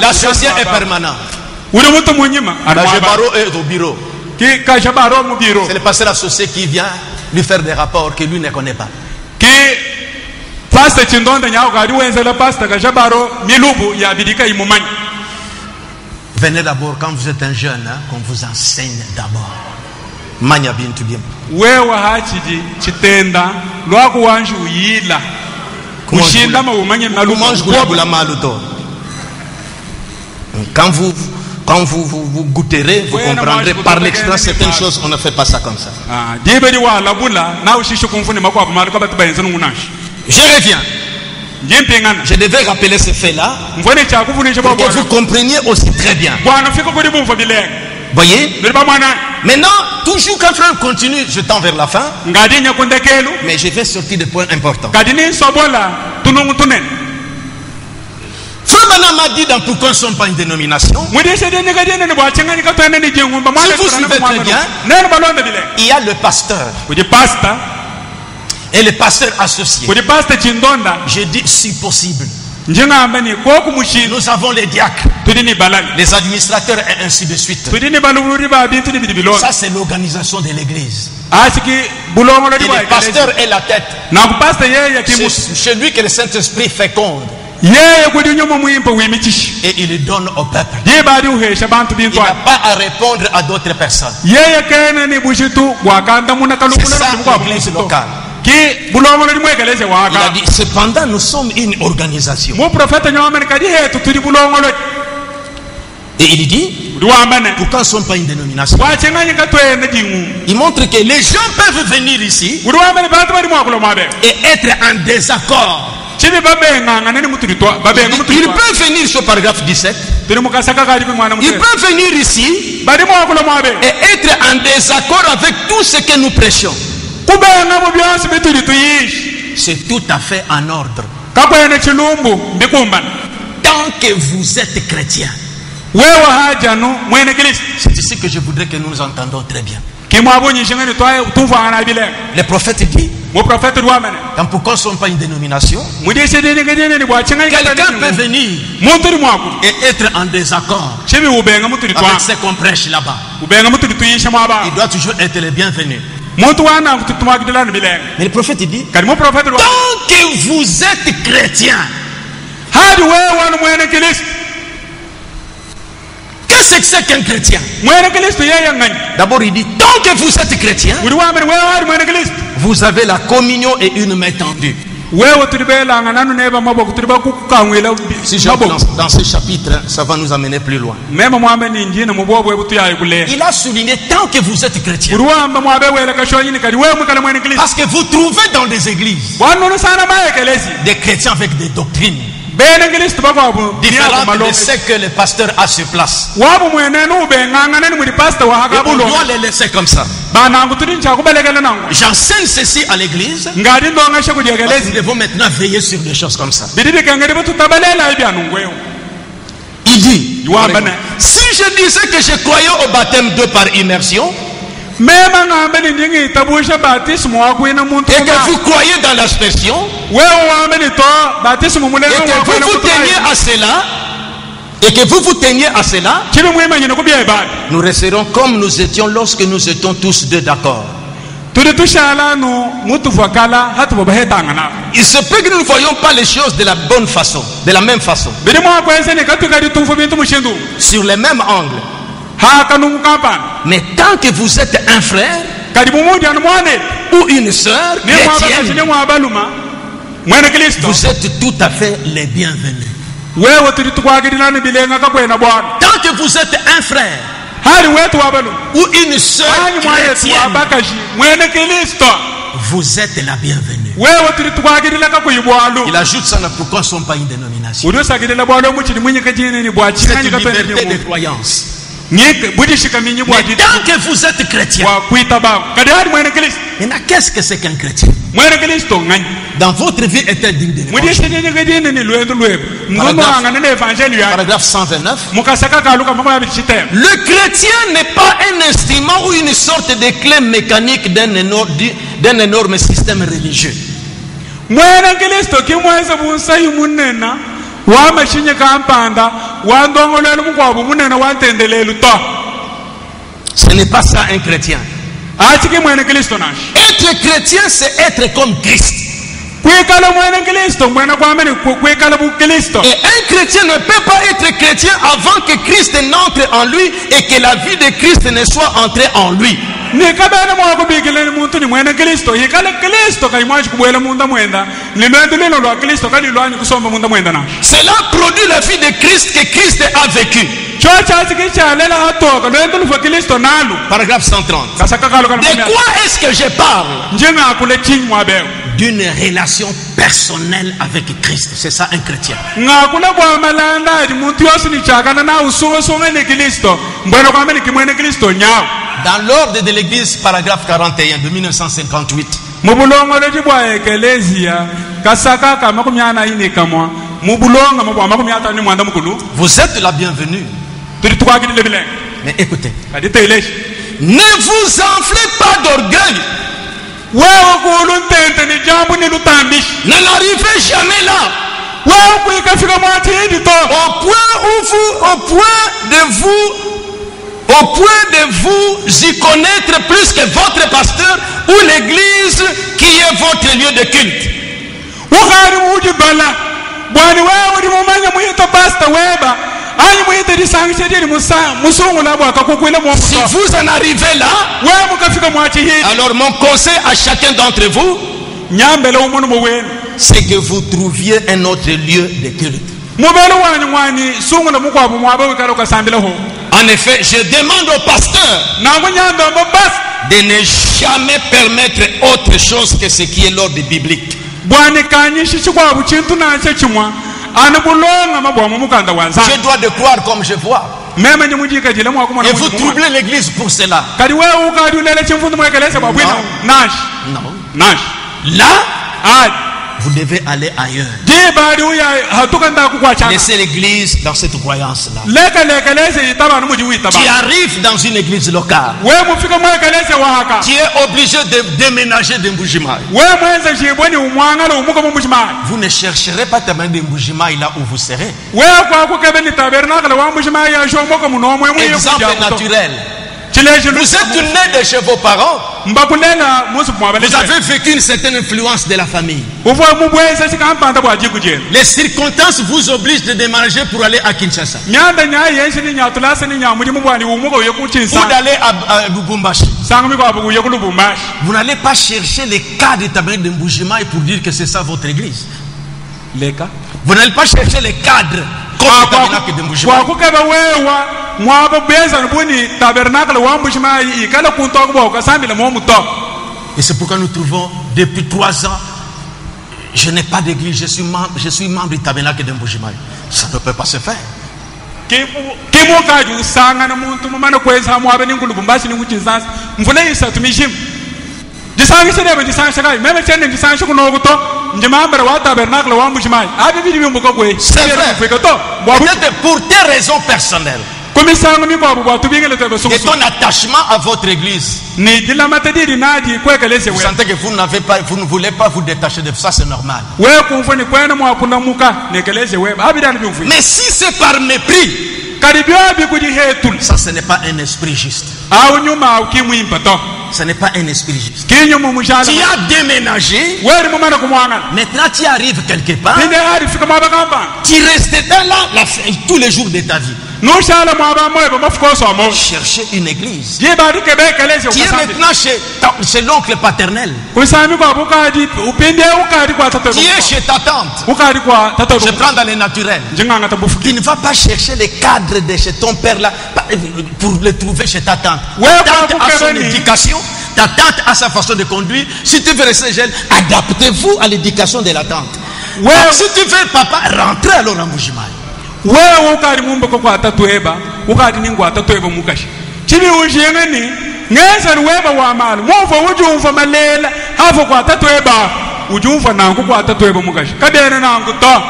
L'associé est permanent. Kajabaro est au bureau. C'est le pasteur associé qui vient lui faire des rapports que lui ne connaît pas. Venez d'abord quand vous êtes un jeune, hein, qu'on vous enseigne d'abord. Manya bien tout bien. Quand vous goûterez, vous comprendrez par l'expérience certaines choses, on ne fait pas ça comme ça. Je reviens. Je devais rappeler ce fait-là pour que vous compreniez aussi très bien. Voyez? Maintenant, toujours quand on continue, je tends vers la fin. Mais je vais sortir des points importants. Frère Branham m'a dit dans pourquoi nous ne sommes pas une dénomination. Si vous suivez très bien, il y a le pasteur et le pasteur associé. Je dis si possible. Nous avons les diacres, les administrateurs et ainsi de suite. Ça c'est l'organisation de l'église. Et le pasteur est la tête. C'est chez lui que le Saint-Esprit féconde. Et il le donne au peuple. Il n'a pas à répondre à d'autres personnes. C'est ça l'église locale. Il a dit cependant nous sommes une organisation. Et il dit pourquoi nous ne sommes pas une dénomination. Il montre que les gens peuvent venir ici et être en désaccord. Il peut venir sur paragraphe 17. Il peut venir ici et être en désaccord avec tout ce que nous prêchons. kubenga mu byonse bituli tuyishi c'est tout à fait en ordre. kakwene chilumbu ndikumbana Tant que vous êtes chrétien, wewe hajanu mwene Kristo c'est ici que je voudrais que nous nous entendons très bien. kimwabonyeshe ngene twaye tuvana bilenga Le prophète dit, mu prophète rwamene quand pourquoi ne sommes pas une dénomination, mudishe dene ngene ni bwachenga quelqu'un peut venir muntu mwaku et être en désaccord chebi ubenga mutuli twa avec ce qu'on prêche là-bas. ubenga mutuli tuyisha mwaba Il doit toujours être le bienvenu. muntu wana kutumwagidilana bilenga Mais le prophète dit, kali mu prophète rwa tant que vous êtes chrétien, hadi wewe wana mwene Kristo qu'est-ce que c'est qu'un chrétien? mwene Kristo yeye ngani D'abord il dit, tant que vous êtes chrétien, uri wamene wewe hadi mwene Kristo vous avez la communion et une main tendue. wewe tulibelanga nanu neba maboko tuliba kukukangwila Si je lance dans ce chapitre, ça va nous amener plus loin. mema mwamene njina mubobwe butuyaye kule Il a souligné tant que vous êtes chrétien. uri wamba mwabe wele kashonyini kali wewe mukala mwene Kristo Parce que vous trouvez dans des églises wanono sana mayekelezi des chrétiens avec des doctrines bene Kristo bakwabu différentes de ce que le pasteur a sur place. wabu mwene nubenganga nani muri pastor wa Et on hakabulo doit les laisser comme ça. banangu tulincha kubelekela nangu J'enseigne ceci à l'église. ngadi ndonga Parce que shekujekelezi nous devons maintenant veiller sur des choses comme ça. bididi kangere bututabalela ibyanu ngweyo Il dit, Yuambana. si je disais que je croyais au baptême d'eau par immersion mema ngambe ndingi tabusha baptismo wakwina muntu et que vous croyez dans l'aspersion wewe wambe ni to baptismo et mulenga que wakwina vous vous teniez à cela et que vous vous teniez à cela, chibi mwimanye nokubya ibada nous resterons comme nous étions lorsque nous étions tous deux d'accord. tuli tushala no mutu vakala hatu babahetanga na Il se peut que nous ne voyions pas les choses de la bonne façon, de la même façon, biri mwa kwense ni katika ditumfu bintu mushindu sur les mêmes angles. haka numukampana Mais tant que vous êtes un frère kadi mumudi anu mwane ou une sœur ni mwa bakashi ni chrétienne, mwa baluma mwene Kristo vous êtes tout à fait les bienvenus. wewe tuli tukwagidilana bilenga kakwena bwana Tant que vous êtes un frère hali wetu wabalu ou une sœur ani mwa yetu chrétienne, wabakashi mwene Kristo vous êtes la bienvenue. wewe tuli tukwagidila kakuyibwalu Il ajoute ça, pourquoi ne sommes pas une dénomination? udosagidila bwalo muchili mwinyika chinini C'est bwachinganyi une liberté de kapene croyance. nyike budishika minyi Mais bwadi tant que vous êtes chrétien, bwakwita ba kadi hali mwene Kristo maintenant qu'est-ce que c'est qu'un chrétien? mwene Kristo ngani Dans votre vie est-elle digne de l'évangile? mudishinyika dinini lwendo lwebu Paragraphe. ngonoanga nene evangeli ya Paragraphe 129. mukasaka kaluka mako yabichitema Le chrétien n'est pas un instrument ou une sorte de clé mécanique d'un énorme système religieux. mwene Kristo kimweza bunsayi munena wamashinye kampanda wandongolelo mukwabu munena wantendelelu to Ce n'est pas ça un chrétien. achiki mwene Kristo nashi Être chrétien, c'est être comme Christ. kwikala mwene Kristo mwene kwamene kwikala bu Kristo Et un chrétien ne peut pas être chrétien avant que Christ n'entre en lui et que la vie de Christ ne soit entrée en lui. nikabene mwakubikileni muntu ni mwene Kristo yikala Kristo kali mwachi kubwela munda mwenda lilwendo lilo lwa Kristo kali lwanyi kusomba munda mwenda nashi Cela produit la vie de Christ que Christ a vécu. cho chachiki chalela hatoka lwendo lufa Kristo nalu Paragraphe 130. kasaka kaluka De quoi est-ce que je parle? njengakule chinyi mwabewo D'une relation personnelle avec Christ. C'est ça un chrétien. ngakula bwamalanda ati muntu yosi ni chakana na usunga ni Kristo mbwene kwamene kimwene Kristo nyawo Dans l'ordre de l'église, paragraphe 41 de 1958. mubulongolo chibwa ekelezia kasaka ka makumi anaine kamwa mubulonga mabwa makumi atano mwanda mukulu Vous êtes la bienvenue. tuli tukwagidile bilenga Mais écoutez, kadi teileshi ne vous enflez pas d'orgueil. wewe kulu ntente ni jambu ni lutambishi Ne n'arrivez jamais là. wewe kuikafika mwachidi to Au point de vous y connaître plus que votre pasteur ou l'église qui est votre lieu de culte. ukali muji bala bwani wewe ni mumanya muita pasta weba ani muita disangishe dili musungu labo akakukwile Si mwamuto vous en arrivez là, wewe mukafika mwachidi alors mon conseil à chacun d'entre vous, nyambele umuntu muwenu c'est que vous trouviez un autre lieu de culte. mubele wanyu mwani sungu la mukwabu mwabe wikala ukasambile ho En effet, je demande au pasteur nangu nyambe mbas de ne jamais permettre autre chose que ce qui est l'ordre biblique. bwani kanyishi chikwabu chintu nache chimwa ana bulonga mabwa mukanda wanza Je dois de croire comme je vois. meme ni mujika jile mwa kuma Et vous troublez l'église pour cela. kadi wewe ukadulele chimfundu mwa ekeleza kwa bwina nash Là, ad vous devez aller ailleurs. je badi uya hatukanda kukwachana Laissez l'église dans cette croyance-là. lekeleze itaba numuji witaba Tu arrives dans une église locale. wewe mufika mwa ekeleze wahaka Tu es obligé de déménager de Mbujimai. wewe mwenza shiboni umwangala umuka mumbushimai Vous ne chercherez pas tellement de Mbujimai là où vous serez. wewe kwa kukebeni tabernakala wa mbushimai ya shomoka munomwe mwe Exemple naturel. chileje Vous êtes né de chez vos parents. mbakulela musu Vous avez vécu une certaine influence de la famille. uvo mubweza sikampanda bwa jikujena Les circonstances vous obligent de déménager pour aller à Kinshasa. myanda nyayi yenshi ni nyatulase ni nyamuji mubwani umuka uye Ou kuchinsa d'aller à Lubumbashi. sanga mikwabu uye kulubumbashi Vous n'allez pas chercher les cas de tabernacle de Mbujimai pour dire que c'est ça votre église. leka Vous n'allez pas chercher les cadres comme le tabernacle de Mbujimai. kwa kukeba wewa mwabo beza nbuni tabernacle wa mbushima ikala kuntoka bwa kasambile mo muto Et c'est pourquoi nous trouvons depuis 3 ans, je n'ai pas d'église, je suis membre du tabernacle de Mbujimai. Ça ne peut pas se faire. kimu kaju usanga na muntu mumana kweza mwabe ni kulubumbashi ni kuchinsa mvule isa tumishim disanga sedebe disanga shakai meme chende disanga shukuno guto njemambere wa tabernacle wa mbushima abi bidi bimbuko kwe C'est vrai. Peut-être pour tes raisons personnelles komisanga mikwabu bwa tubingele tebe et sukusu ton attachement à votre église. ni dila matadiri nadi kwekeleze Vous we sentez que vous ne voulez pas vous détacher de ça, c'est normal. we kumfuni kwena mwakunda muka nekeleze we abidani bimfu Mais si c'est par mépris, karibio abi kujihetul ça ce n'est pas un esprit juste. au nyuma ukimwimba to Ce n'est pas un esprit juste. kinyumu mushala Tu as déménagé, weri mumana kumwangana maintenant tu arrives quelque part, ninde hari fika mwabakamba tu restes là tous les jours de ta vie. nushala mwaba moyo bafukoso amo Chercher une église. jibadi kebekeleze Tu es ukasambi maintenant chez l'oncle paternel. kusami kwa bukadi upinde ukadi kwa tato Tu es chez ta tante. ukadi kwa tato Je prends dans les naturels. njinganga tabufuki Tu ne vas pas chercher les cadres de chez ton père là pour les trouver chez ta tante. Ouais, Ta tante ouais, a son ouais. éducation, ta tante a sa façon de conduire. Si tu veux rester jeune, adaptez-vous à l'éducation de la tante. Ouais. Si tu veux papa, rentrez alors en Mbujimai. wewe ukadi mumbako kwa tato eba ukadi ningwa tato eba mukashi chibi ujiyengeni ngeza weba wa malu muvo ujumva malela havo kwa tato eba ujumva nangu kwa tato eba mukashi kadene nangu to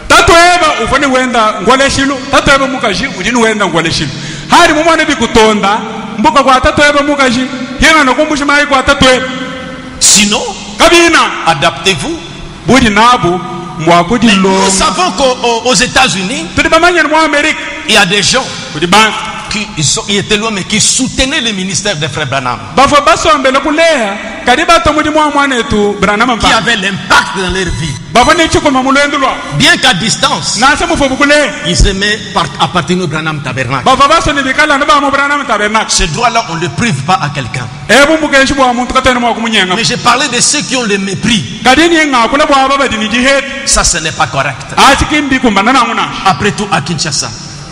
tato eba ufane wenda ngwale shilu tato eba mukashi ujini wenda ngwale shilu hari mumwane bikutonda mbuka kwa tato eba mukashi hinga nokumbushi mai kwa tato eba Sinon, kabina adaptez-vous. budi nabu mwakudi Mais lo nous savons qu'aux États-Unis, tudi bamanya mu Amerika il y a des gens tudi ban qui étaient loin mais qui soutenaient le ministère de Frère Branham, bafo basombele kuleha kadi batomudi mwanetu branama qui mpa avaient l'impact dans leur vie. bafo ni chukuma mulwendo lwa Bien qu'à distance, nase mufo bukule ils aimaient appartenir au Branham Tabernacle. bafo basoni bikala no bamo branama tabernak Ce droit-là, on ne le prive pas à quelqu'un. ebu mbukenshi bwa muntu katene mwa kumunyenga Mais j'ai parlé de ceux qui ont le mépris. kadi ni ngakula bwa baba dini jihet Ça, ce n'est pas correct. asikimbi kumbana nanguna Après tout, à Kinshasa,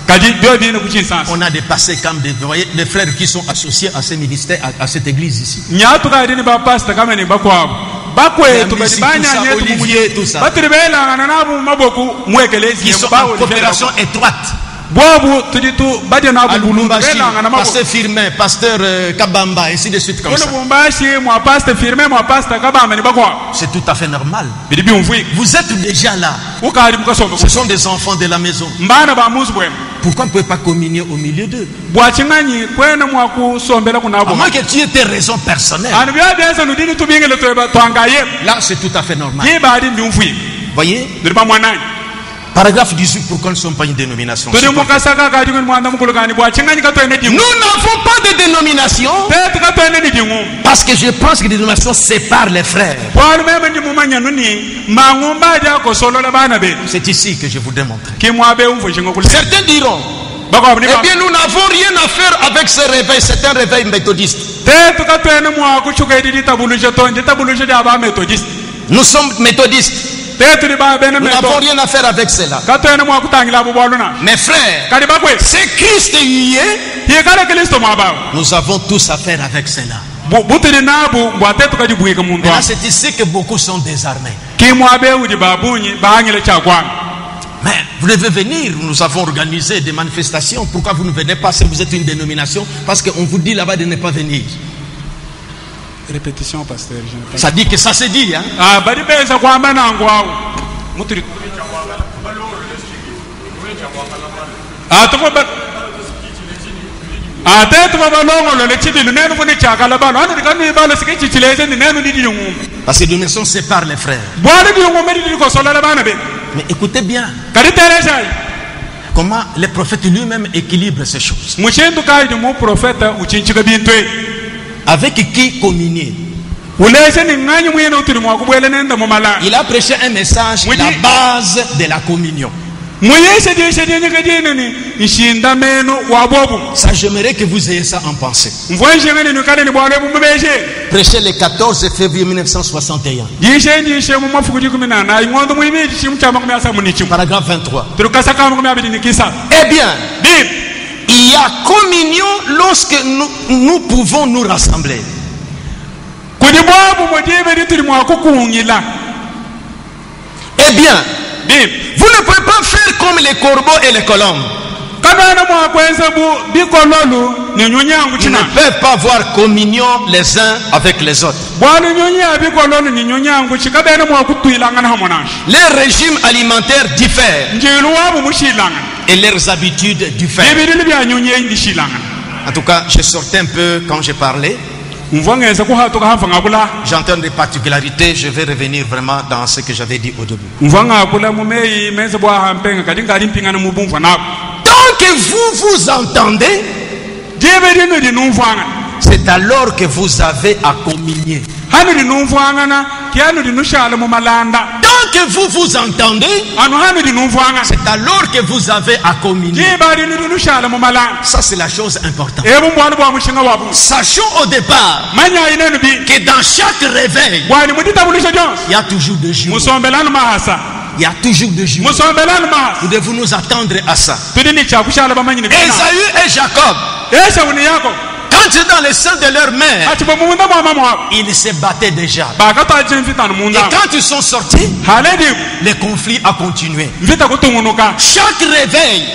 kadi dio bine kuchinsans on a des passés comme des, vous voyez, des frères qui sont associés à ce ministère, à cette église ici. nyatu kadi ni ba pastor kama ni bakwabo bakwetu Musique, badi banya tout ça, nyetu Olivier, tout ça. batiribela ngana nabu maboku mwekelezi Qui sont en coopération étroite. bobu tuditu badi À nabu Lubumbashi, bela ngana maboku pasteur Firmin, pasteur Kabamba, ainsi de suite comme Kuna ça. Bumbashi mwa pastor firme mwa pastor kabamba ni bakwa C'est tout à fait normal. bidibi umfui Vous êtes déjà là. ukari mukasombe Ce sont des enfants de la maison. mbana ba musu bwem Pourquoi on ne peut pas communier au milieu d'eux? bwachinganyi kwena mwa kusombela À kunabo moins que tu aies tes raisons personnelles. anu bya byenza nudini tubingele tweba twangaye Là, c'est tout à fait normal. yi badi ndi umfui Voyez, ndiba mwanani paragraphe 18, pourquoi nous ne sommes pas une dénomination? tudi mukasaka kadi kwen mwanda mukulukani bwachinganyi katwene Nous dingu n'avons pas de dénomination tetu katwene ni dingu parce que je pense que les dénominations séparent les frères. bwalu meme ndi mumanya nuni mangumba ja ko solola bana be C'est ici que je vous démontre. ki mwabe umfui chingo kule Certains diront, bakwa ni eh bien, nous n'avons rien à faire avec ce réveil. C'est un réveil méthodiste. tetu katwene mwa kuchuka ididi tabuluje tonje tabuluje ja ba methodist Nous sommes méthodistes. tetu ni ba bene Nous n'avons meto rien à faire avec cela. katwene mwa kutangila bubwaluna Mes frères, kadi bakwe c'est Christ y est. hikale kristo mwaba Nous avons tous à faire avec cela. butiri nabu bwatetu kadi bwika mundu Et là, c'est ici que beaucoup sont désarmés. ki mwabe udi babunyi baangile chakwana Mais vous devez venir, nous avons organisé des manifestations. Pourquoi vous ne venez pas si vous êtes une dénomination? Parce qu'on vous dit là-bas de ne pas venir. Répétition, pasteur. Ça dit que ça se dit, hein? Parce que nous sommes séparés les frères. Mais écoutez bien comment le prophète lui-même équilibre ces choses. Avec qui communier? Il a prêché un message, la base de la communion. Ça, j'aimerais que vous ayez ça en pensée. Prêché le 14 février 1961. Paragraphe 23. Eh bien, il y a communion lorsque nous pouvons nous rassembler. Eh bien, vous ne pouvez pas faire comme les corbeaux et les colombes. Ils ne peuvent pas avoir communion les uns avec les autres. Les régimes alimentaires diffèrent et leurs habitudes diffèrent. En tout cas, je sortais un peu quand j'ai parlé. J'entends des particularités, je vais revenir vraiment dans ce que j'avais dit au début. Tant que vous entendez, c'est alors que vous avez à communier. Tant que vous entendez, c'est alors que vous avez à communier. Ça, c'est la chose importante. Sachons au départ que dans chaque réveil, il y a toujours des jours. Il y a toujours des jours. Nous devons nous attendre à ça. Ésaü et Jacob, quand c'est dans le sein de leur mère, ils se battaient déjà. Et quand ils sont sortis, le conflit a continué. Chaque réveil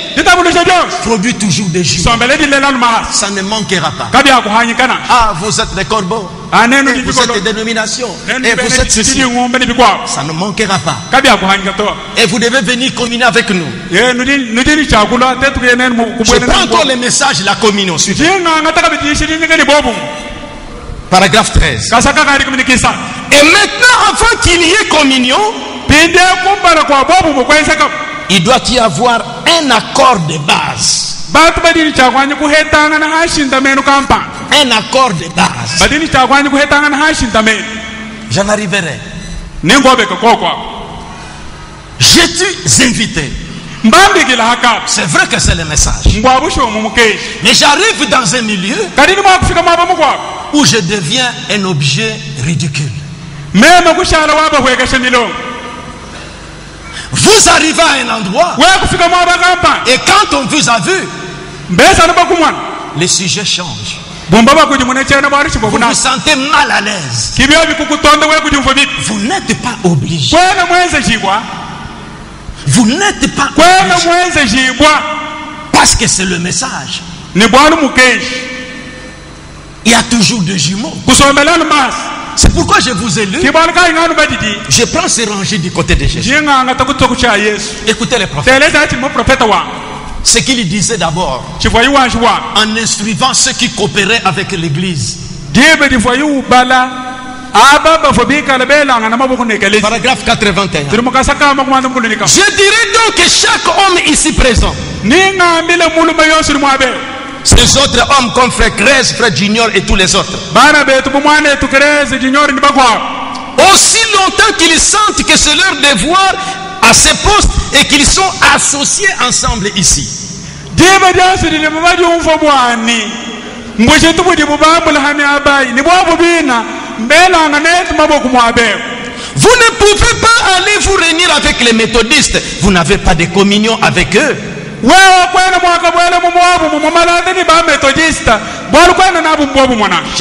produit toujours des jours. Ça ne manquera pas. Ah, vous êtes des corbeaux. Et vous êtes des dénominations. Et vous êtes ceci. Ça ne manquera pas. Et vous devez venir communier avec nous. Je prends encore le message de la communion. Paragraphe 13. Et maintenant, avant qu'il y ait communion, il doit y avoir un accord de base. Un accord de base. J'en arriverai. J'étais invité. C'est vrai que c'est le message. Mais j'arrive dans un milieu où je deviens un objet ridicule. Vous arrivez à un endroit et quand on vous a vu, les sujets changent. Vous vous sentez mal à l'aise. Vous n'êtes pas obligé. Vous n'êtes pas obligé. Parce que c'est le message. Il y a toujours des jumeaux. C'est pourquoi je vous ai lu. Je prends ces rangées du côté de Jésus. Écoutez les prophètes. Ce qu'il disait d'abord en instruisant ceux qui coopéraient avec l'église. Paragraphe 81. Je dirais donc que chaque homme ici présent, ces autres hommes comme frère Grèce, frère Junior et tous les autres, aussi longtemps qu'ils sentent que c'est leur devoir à ces postes et qu'ils sont associés ensemble ici. Vous ne pouvez pas aller vous réunir avec les méthodistes. Vous n'avez pas de communion avec eux. Je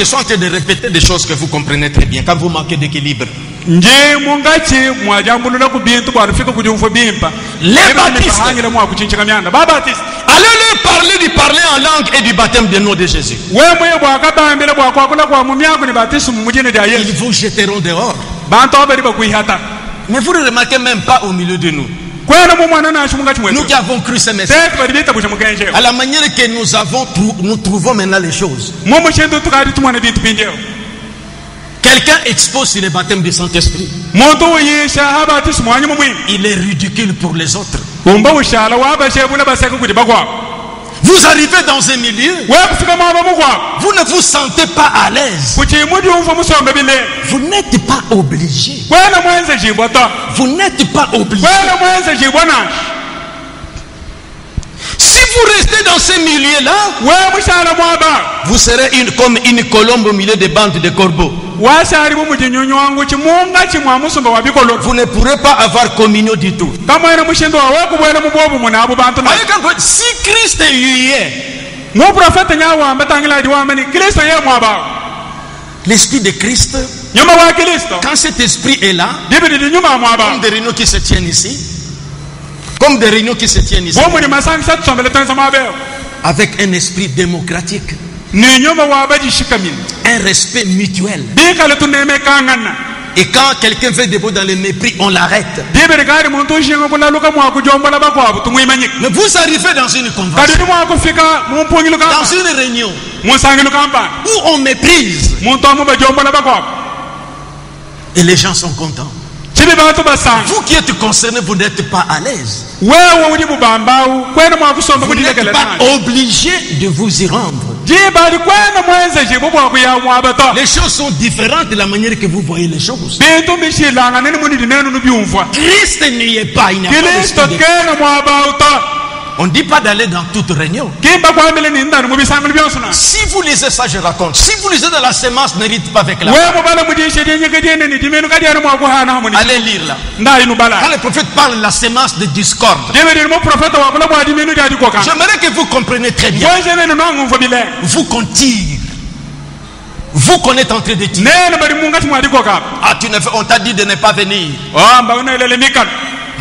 suis en train de répéter des choses que vous comprenez très bien quand vous manquez d'équilibre. nje mungachi mwajambulula ku bintu bwarufika ku jumfo bimpa les baptistes hangile mwa kuchinchika myanda ba baptiste allez leur parler en langue et du baptême du nom de Jésus. we moye bwakabambile bwakwakula kwa mumyango ni baptisme mujine dia Ils Yesu vous jetteront dehors. bantu abali bakuihata Mais vous ne remarquez même pas au milieu de nous. kwena mumwana nacho mungachi Nous mwetu qui avons cru ce message. tetu bali bita busha mukenje À la manière que nous trouvons maintenant les choses. mumu chintu tukadi tumwana bintu pinjeo Quelqu'un expose sur le baptême du Saint-Esprit. muntu uyisha habaptisme wanyu mumwini Il est ridicule pour les autres. umba ushala wabashebula baseka kuti bakwa Vous arrivez dans un milieu, we kufika mwaba mukwa vous ne vous sentez pas à l'aise. kuchi mudi umva musombe bile Vous n'êtes pas obligé. kwena mwenze jibwa to Vous n'êtes pas obligé. kwena mwenze jibwa na Si vous restez dans ce milieu-là, we mushala mwaba vous serez comme une colombe au milieu des bandes de corbeaux. washali bumujinyunyu wangu chimunga chimwa musumba wabikolo Vous ne pourrez pas avoir communion du tout. kamwene mushindo wawe kubwela mubobu munabu bantu na Si Christ y est, mu profeta nyawamba tangila di wamani Kristo ye mwaba l'esprit de Christ, nyuma wa Kristo quand cet esprit est là, bibidi di nyuma mwaba comme des réunions qui se tiennent ici, comme des réunions qui se tiennent ici, bomu ni masangi satu sombele tanza mabeo avec un esprit démocratique, ni nyuma waba jishikamini un respect mutuel. bikale tuneme kangana Et quand quelqu'un fait des mots dans le mépris, on l'arrête. bibidi gari muntu shinga kulaluka mwa kujombola bakwabu tumwimanyika Mais vous arrivez dans une kadi convention, di mwa kufika mumpungilu dans kamba une réunion musangilu kamba où on méprise, muntu amu bajombola bakwabu et les gens sont contents. chibi bantu basanga Vous qui êtes concernés, vous n'êtes pas à l'aise. wewe uli bubambau kwena mwa kusomba Vous n'êtes kudilekele pas nani obligé de vous y rendre. jibali kwena mwenze jibu bwa kuya mwaba to Les choses sont différentes de la manière que vous voyez les choses. bintu bishilanga neni munidi nenu nubyumva Christ n'y est pas. Il n'y a pas Kristo d'esprit de- kena mwaba uto On ne dit pas d'aller dans toute réunion. kimba kwamile ni ndani mubisamili byonsuna Si vous lisez ça, je raconte. Si vous lisez dans la sémence, n'hérite pas avec la. we mubala mudishe dienyeke dieneni dimenu kadiana mwa kuhana hamuni Allez lire là. ndayi Quand nubala le prophète parle de la sémence de discorde, jebedi mo profeta wa kula mwa dimenu jadi koka j'aimerais que vous compreniez très bien. we jebedi no ngumva bile Vous qu'on tire. Vous qu'on êtes en train de tirer. nene bari munga chimwa di koka Ah, on t'a dit de ne pas venir. amba unelele mikano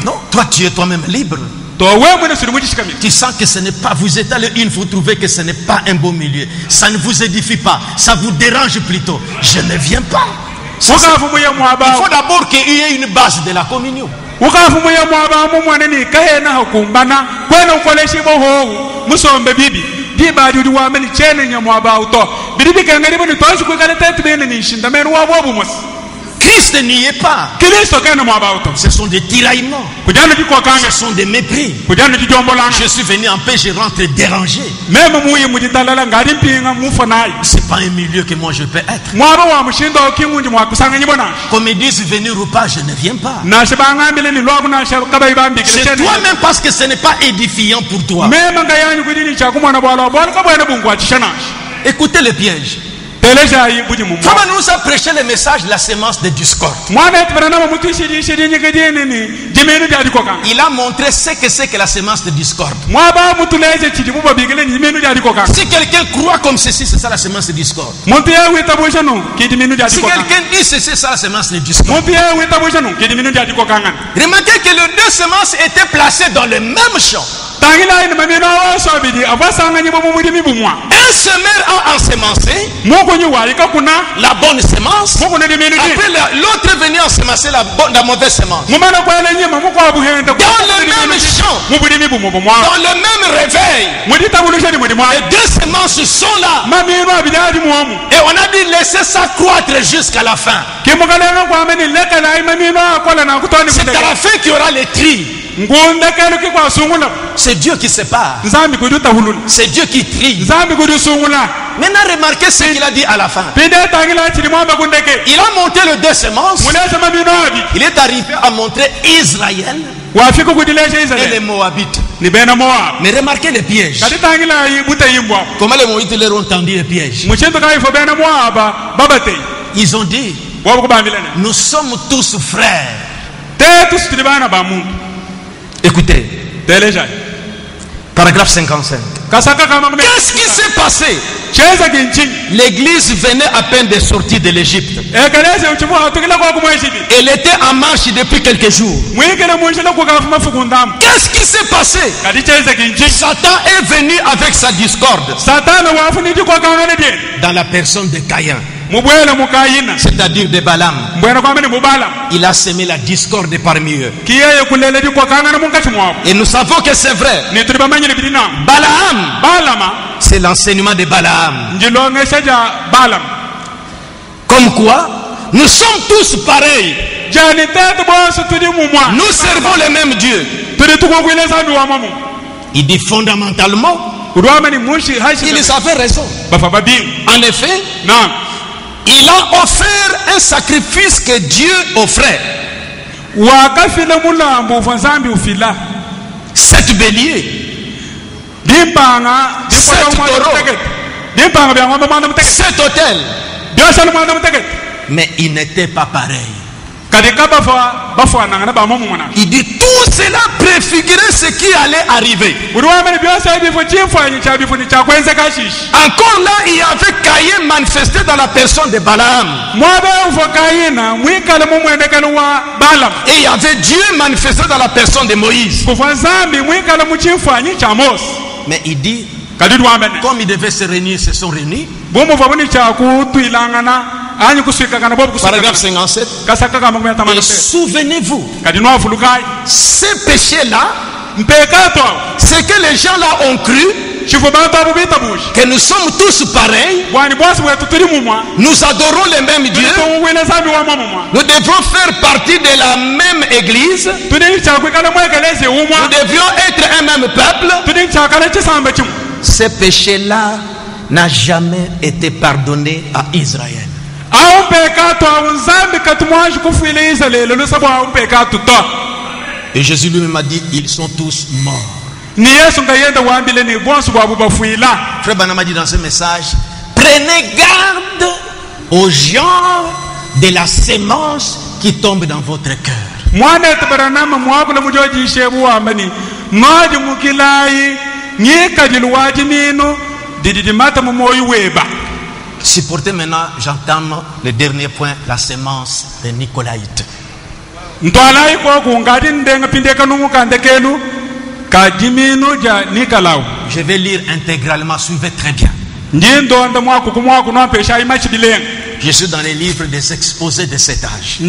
Non, toi tu es toi-même libre. to we mwene suri mujishikamili Tu sens que ce n'est pas, vous êtes allé une, vous trouvez que ce n'est pas un beau milieu. Ça ne vous édifie pas, ça vous dérange plutôt. Je ne viens pas. Ça, c'est- ukafu muye il mwaba faut d'abord qu'il y ait une base de la communion. ukafu muye mwaba mu mwana ni kahena hakumbana kwena ukoleshi boho musombe bibi dibadi udi wameli chene nya mwaba uto bidibi kangari boni toshi kwekale tetu bene ni shinda meru wabo bumos Christ n'y est pas. Kristo kena mwaba uto Ce sont des tiraillements. kujana di kokanga Ce sont des mépris. kujana di jombolanga Je suis venu en paix, je rentre dérangé. meme muyi mujidalala ngadi mpinga mufanai C'est pas un milieu que moi je peux être. mwaba wa mushindo kimunji mwakusanga nyibona Comme ils disent venir ou pas, je ne viens pas. na shibangambile ni lwaku na sharu kabai bambikile C'est chene toi-même parce que ce n'est pas édifiant pour toi. meme ngayanyi kudini chakumwana bwala bwala kabwene bungwa chishanashi Écoutez le piège. teleja yi buji mumwa Fama nous a prêché le message de la sémence de discorde. mwana etibaranama mutu shidi nyekedienini jimenu jadi kokanga Il a montré ce que c'est que la sémence de discorde. mwaba mutu leje chidi buba bigile jimenu jadi kokanga Si quelqu'un croit comme ceci, c'est ça la sémence de discorde. muntu ye wita boshano ki jimenu jadi Si kokanga quelqu'un dit ceci, c'est ça la sémence de discorde. muntu ye wita boshano ki jimenu jadi kokanga Remarquez que les deux semences étaient placées dans le même champ. tangila ina mamino wa sobidi abasanga nyibo mumudi mibumwa Un semeur a ensemencé moko nyi wa ikakuna la bonne sémence. moko ne jimenu di Après, l'autre est venu ensemencer la mauvaise sémence. mumana kwele nyima moko abuhenda Dans le même champ, mubudi mibumo bumwa dans le même réveil, mudi tabulusha mudi mwa les deux semences sont là. mamino abidadi muomu Et on a dit laissez ça croître jusqu'à la fin. kimukalenga kwameni lekala mamino akola na kutoni C'est à la fin qu'il y aura les tri. ngunda kelu kikwa sungula C'est Dieu qui sépare. nzambi kudu tahulula C'est Dieu qui trie. nzambi kudu sungula Maintenant, remarquez ce qu'il a dit à la fin. pinde tangila chiri mwamba kundeke Il a monté les deux semences. mulesa mamino abi Il est arrivé à montrer Israël wafika kudilesha et les israel Moabites. ni bena moab Mais remarquez les pièges. kati tangila yibuta yimbwa Comment les Moabites leur ont tendu les pièges. muchinto kaifo bena moaba babate Ils ont dit, wabo kubambilene nous sommes tous frères. tetu sitili bana ba muntu Écoutez, teleja Paragraphe 55. Qu'est-ce qui s'est passé? L'église venait à peine de sortir de l'Égypte. Elle était en marche depuis quelques jours. Qu'est-ce qui s'est passé? Satan est venu avec sa discorde dans la personne de Caïn, c'est-à-dire de Balaam. Il a semé la discorde parmi eux. Et nous savons que c'est vrai. Balaam, c'est l'enseignement de Balaam. Comme quoi, nous sommes tous pareils. Nous servons le même Dieu. Il dit fondamentalement, il avait raison. En effet, il a offert un sacrifice que Dieu offrait. 7 béliers, 7 taureaux, 7 autels. Mais il n'était pas pareil. Il dit tout cela préfigurait ce qui allait arriver. Encore là, il y avait Caïn manifesté dans la personne de Balaam. Et il y avait Dieu manifesté dans la personne de Moïse. Mais il dit, comme ils devaient se réunir, ils se sont réunis. Paragraphe 57. Et souvenez-vous, ces péchés-là, c'est que les gens là ont cru que nous sommes tous pareils. Nous adorons le même Dieu. Nous devrons faire partie de la même église. Nous devions être un même peuple. Ces péchés-là n'ont jamais été pardonnés à Israël. Et Jésus lui-même a dit, ils sont tous morts. Frère Branham a dit dans ce message, prenez garde au genre de la sémence qui tombe dans votre cœur. Supportez maintenant, j'entame le dernier point, la sémence des Nicolaïtes. Je vais lire intégralement, suivez très bien. Je suis dans les livres des exposés de cet âge.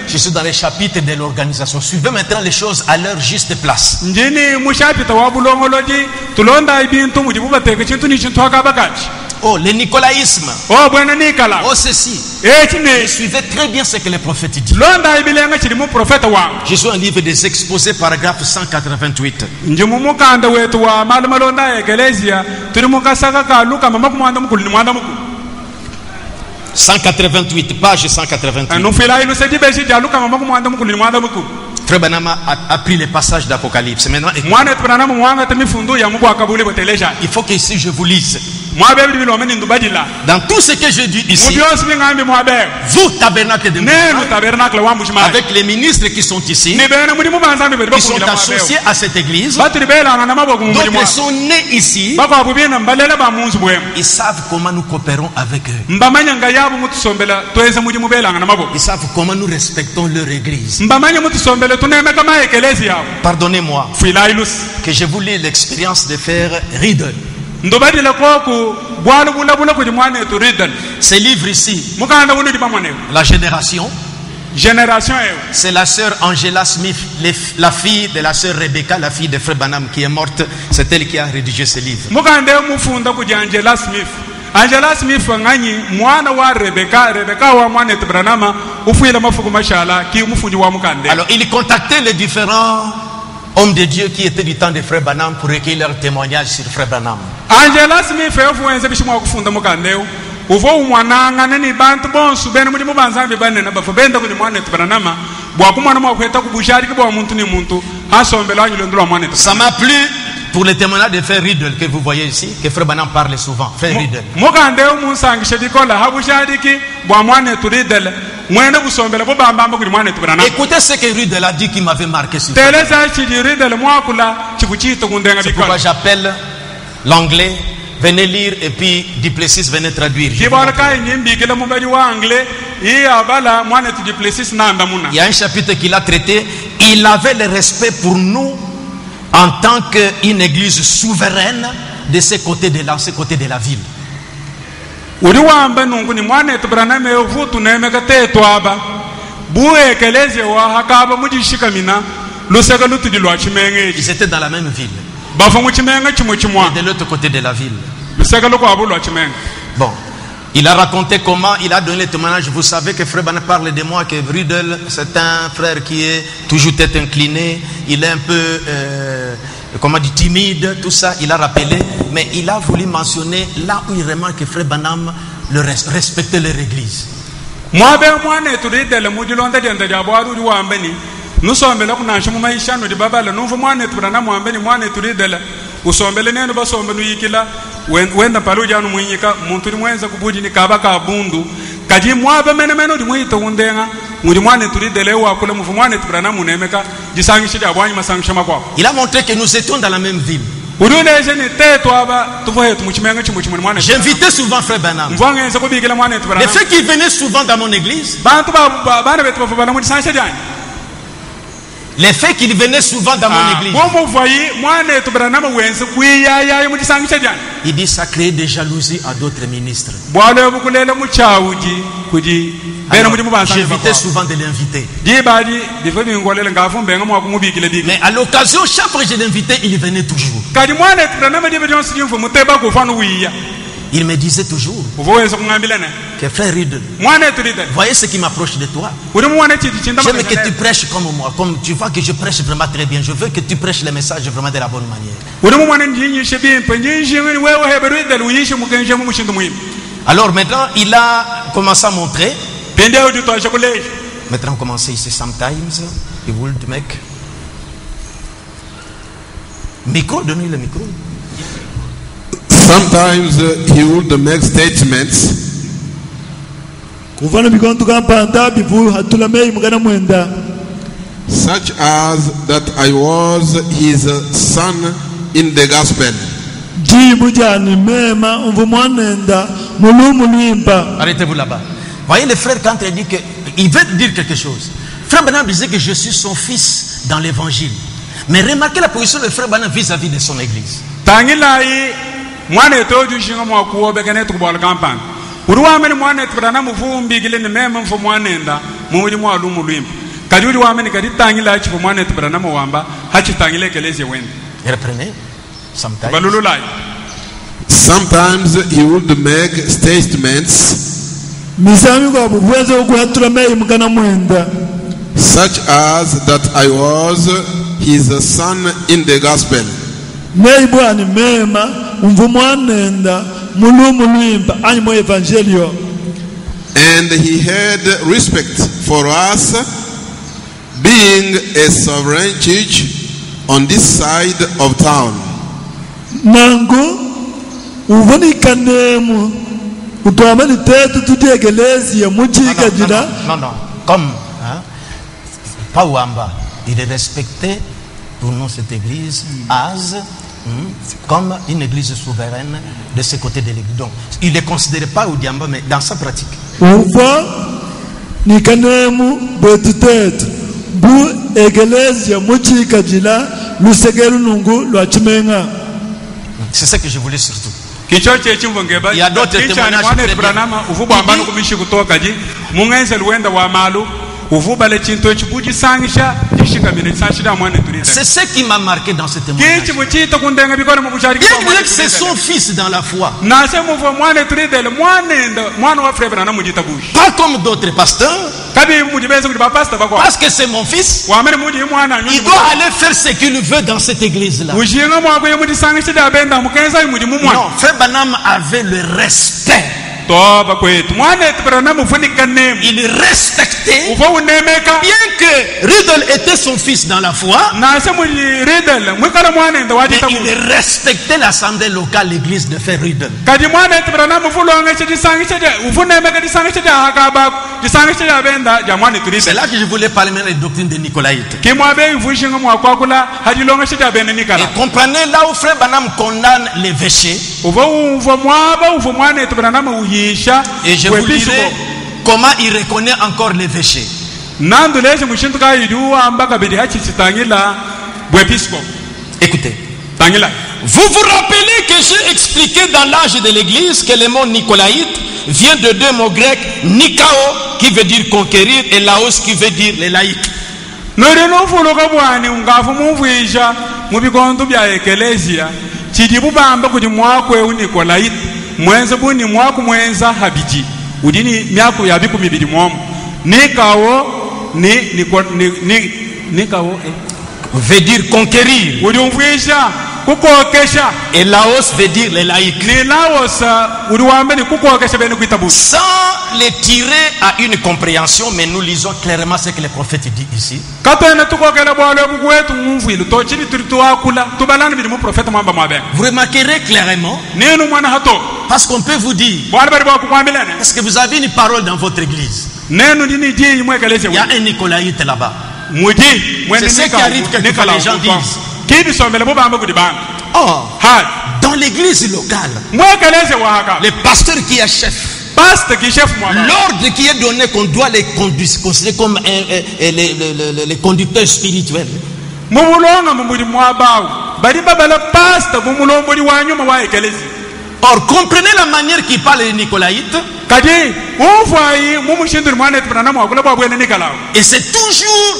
Je suis dans les chapitres de l'organisation. Suivez maintenant les choses à leur juste place. Oh, le nicolaïsme. Oh, ceci. Suivez très bien ce que les prophètes disent. Je suis dans le livre des exposés, paragraphe 188. 188, page 188. Frère Branham a pris les passages d'Apocalypse. Maintenant, il faut que ici je vous lise. Dans tout ce que je dis ici, vous, tabernacle de Mouvement, avec les ministres qui sont ici, qui sont associés à cette église, d'autres sont nés ici, ils savent comment nous coopérons avec eux. Ils savent comment nous respectons leur église. Pardonnez-moi que je vous lis l'expérience de frère Riddle. Ce livre ici, la génération, c'est la sœur Angela Smith, la fille de la sœur Rebecca, la fille de frère Branham qui est morte. C'est elle qui a rédigé ce livre. Angela Smith mwana wa Rebecca wa mwana Branham ufuile mafuku mashala ki umufundi wa mukande. Alors il contactait les différents hommes de Dieu qui étaient du temps de frère Branham pour recueillir leur témoignage sur frère Branham. Angela Smith efuenze bishimwa kufunda mukande uvo umwananga neni bantu bonsu bene muri mubanzambe bane na bafubenda kuni mwana Branham bwa kumwana mwa kweta kubushari kibwa muntu ni muntu asombela anyulo ndwa mwana. Ça m'a plu pour le témoignage de Frère Riddle que vous voyez ici, que Frère Branham parle souvent. Frère Riddle. Écoutez ce que Riddle a dit qui m'avait marqué sur c'est pourquoi j'appelle l'anglais. Venez lire et puis Duplessis venez traduire. Il y a un chapitre qu'il a traité. Il avait le respect pour nous en tant qu'une église souveraine de ce côté de la ville. Ils étaient dans la même ville. Et de l'autre côté de la ville. Bon, il a raconté comment il a donné le témoignage. Vous savez que Frère Branham parle de moi, que Riddle, c'est un frère qui est toujours tête inclinée. Il est un peu, timide, tout ça. Il a rappelé, mais il a voulu mentionner là où il remarque que Frère Branham respectait leur église. Nous sommes là pour nous maisha no di baba la nous mwane tubrana mwambe ni mwane turidela usombele neno basombe yikila wenda paluja no munyika muntu mwenza kubudi ni kabaka bundu kaji mwabe meno di mwito undenga muri mwane turidele wa kula mu mwane tubrana munemeka jisangishi di abwanyi masangisha makwa. Il a montré que nous étions dans la même ville. J'invitais souvent Frère Branham. Le fait qu'il venait souvent dans mon église, le fait qu'il venait souvent dans mon église, il dit ça crée des jalousies à d'autres ministres. Alors, j'évitais souvent de l'inviter. Mais à l'occasion, chaque fois que je l'invitais, il venait toujours. Il me disait toujours que Frère Riddle, voyez ce qui m'approche de toi. J'aime que tu prêches comme moi. Comme tu vois que je prêche vraiment très bien. Je veux que tu prêches le message vraiment de la bonne manière. Alors maintenant, il a commencé à montrer. Maintenant, on commence ici. Sometimes he would make. Micro, donne-lui le micro. Sometimes he would make statements such as that I was his son in the gospel. Arrêtez-vous là-bas. Voyez le frère quand il dit qu'il veut dire quelque chose. Frère Branham disait que je suis son fils dans l'évangile. Mais remarquez la position de Frère Branham vis-à-vis de son église. Reprenez. Sometimes he would make statements such as that I was his son in the gospel. And he had respect for us, being a sovereign church on this side of town. Non, comme pas Wamba, il est respecté pour nous cette église as comme une église souveraine de ce côté de l'église. Donc, il ne considère pas Oudiamba, mais dans sa pratique. C'est ce que je voulais surtout. Il y a d'autres témoignages. C'est ce qui m'a marqué dans ce témoignage. Bien que c'est son fils dans la foi. Pas comme d'autres pasteurs. Parce que c'est mon fils. Il doit aller faire ce qu'il veut dans cette église-là. Non, Frère Branham avait le respect toba kwetu mwana Branham ufunika nemu Il respectait, ufa unemeka bien que Riddle était son fils dans la foi, na se mu Riddle mwikala mwana ndo mais wajita il respectait l'assemblée locale, l'église de Frère Riddle. kadi mwana Branham ufulonga chisangisha ufunemeka chisangisha hakaba chisangisha benda jamani C'est Riddle là que je voulais parler maintenant des doctrines des Nicolaïtes. kimwabe ivushinga mwakwakula hadilonga shita benda Et nikala comprenez là où Frère Branham condamne les péchés. uva mwaba uva mwana Branham uyisha Et je vous dirai comment il reconnaît encore les péchés. nandu leshe mushintuka yidu ambaka bidi hachi chitangila bwepisco Écoutez. tangila Vous vous rappelez que j'ai expliqué dans l'âge de l'église que le mot Nicolaïte vient de deux mots grecs, Nikao qui veut dire conquérir et Laos qui veut dire les laïcs. noreno fuloka bwani ungafu mumvuisha mubikonto bya ekelesia chidi bubamba kuti mwakwe Nikolait mwenza buni mwaku mwenza habiji udini myako yabiku mibili mwomo nikawo nikawo Veut dire conquérir. udi umvuisha kukokesha Et Laos veut dire les laïcs. ni lawosa udi wambe ni kukokesha bene kuitabu Sans les tirer à une compréhension, mais nous lisons clairement ce que le prophète dit ici. katene tukokela bwalo bukwetu mumvuilu to chini tulituakula tubalana bidi mu profeta mwamba mwabe Vous remarquerez clairement, nenu mwana hato parce qu'on peut vous dire, bwana bari bakukwambilene est-ce que vous avez une parole dans votre église? nenu dini di imwekeleze Il y a un Nicolaïte là-bas. mudi C'est ce qui arrive quelquefois, les gens disent. kidi sombele bubamba kuti banga Or, ha dans l'église locale, mwekeleze wahaka le pasteur qui est chef, pastor ki chef mwaba l'ordre qui est donné qu'on doit les considérer comme les conducteurs spirituels. mumulonga mumudi mwabawu bali babala pastor mumulombodi wanyuma wa ekelezi Or, comprenez la manière qu'il parle des Nicolaïtes, kadi umvayi mumushinduri mwana Branham wakula bwabwene nikalawo et c'est toujours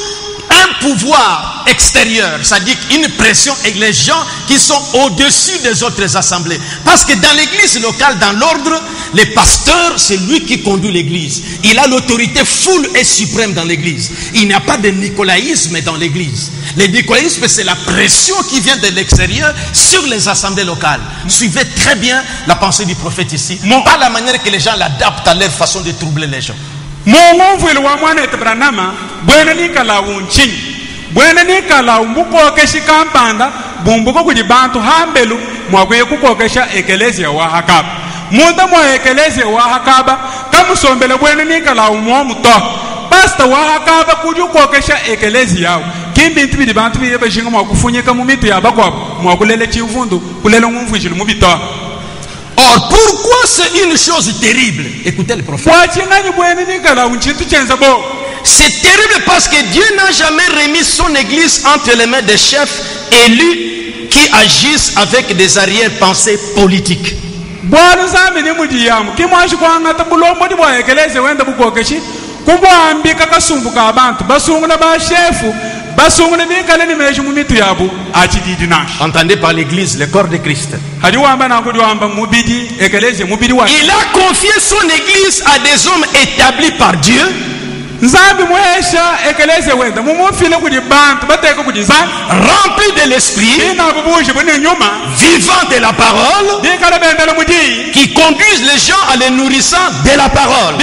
un pouvoir extérieur, c'est-à-dire une pression et les gens qui sont au-dessus des autres assemblées. Parce que dans l'église locale, dans l'ordre, le pasteur, c'est lui qui conduit l'église. Il a l'autorité full et suprême dans l'église. Il n'y a pas de nicolaïsme dans l'église. Le nicolaïsme, c'est la pression qui vient de l'extérieur sur les assemblées locales. Suivez très bien la pensée du prophète ici, pas la manière que les gens l'adaptent à leur façon de troubler les gens. mumvuilu wa mwana Branham bwene nikalawu nchini bwene nikalawu mbukokesha kampanda bumbuko kuti bantu hambelu mwakwiye kukokesha ekelezia wa hakaba muda mwa ekelezia wa hakaba kamusombele bwene nikalawu mwomuto pastor wa hakaba kudi ukokesha ekelezia yawo kimbintu bili bantu biye bashinga mwakufunyika mumitu yabakwabo mwakulele chivundu kulele ngumvuishilu mubito. Or, pourquoi c'est une chose terrible? Écoutez le prophète. C'est terrible parce que Dieu n'a jamais remis son église entre les mains des chefs élus qui agissent avec des arrière-pensées politiques. Entendez par l'église, le corps de Christ. Il a confié son église à des hommes établis par Dieu, remplis de l'esprit, vivant de la parole, qui conduisent les gens à les nourrissant de la parole.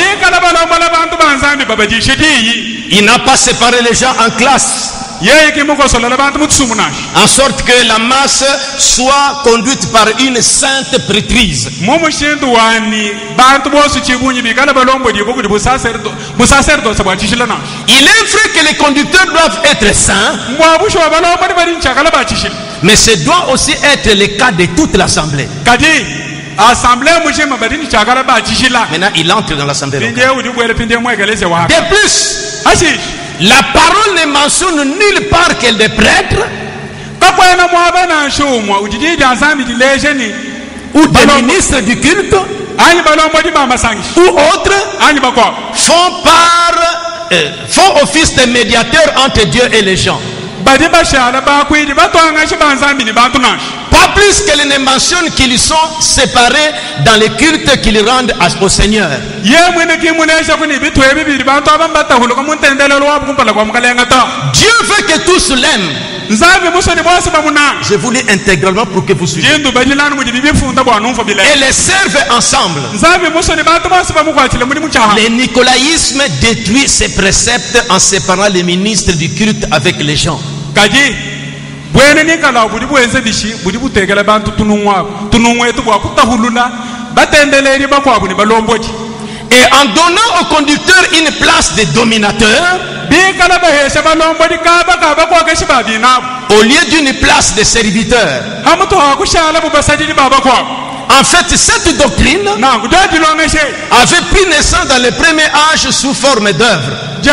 Il n'a pas séparé les gens en classes, en sorte que la masse soit conduite par une sainte prêtrise. Il est vrai que les conducteurs doivent être saints, mais ce doit aussi être le cas de toute l'assemblée. Maintenant, il entre dans l'assemblée locale. De plus, la parole ne mentionne nulle part que des prêtres ou des ministres du culte ou autres font office de médiateurs entre Dieu et les gens. Pas plus qu'elle ne mentionne qu'ils sont séparés dans les cultes qu'ils rendent au Seigneur. Dieu veut que tous l'aiment. nzambe musoni bose bamunanga Je vous lis intégralement pour que vous suiviez. jindu bajilana mu bibifunda bwa numva bile Et les servent ensemble. nzambe musoni bantu bose bamukwatile muri mucyaha Le nicolaïsme détruit ses préceptes en séparant les ministres du culte avec les gens. kaji bwene nikala budi bwenze bishi budi butegela bantu tununwa etu bwa kutahulula batendeleri bakwabu ni balomboji. Et en donnant au conducteur une place de dominateur, au lieu d'une place de serviteur. En fait, cette doctrine avait pris naissance dans le premier âge sous forme d'œuvre. Il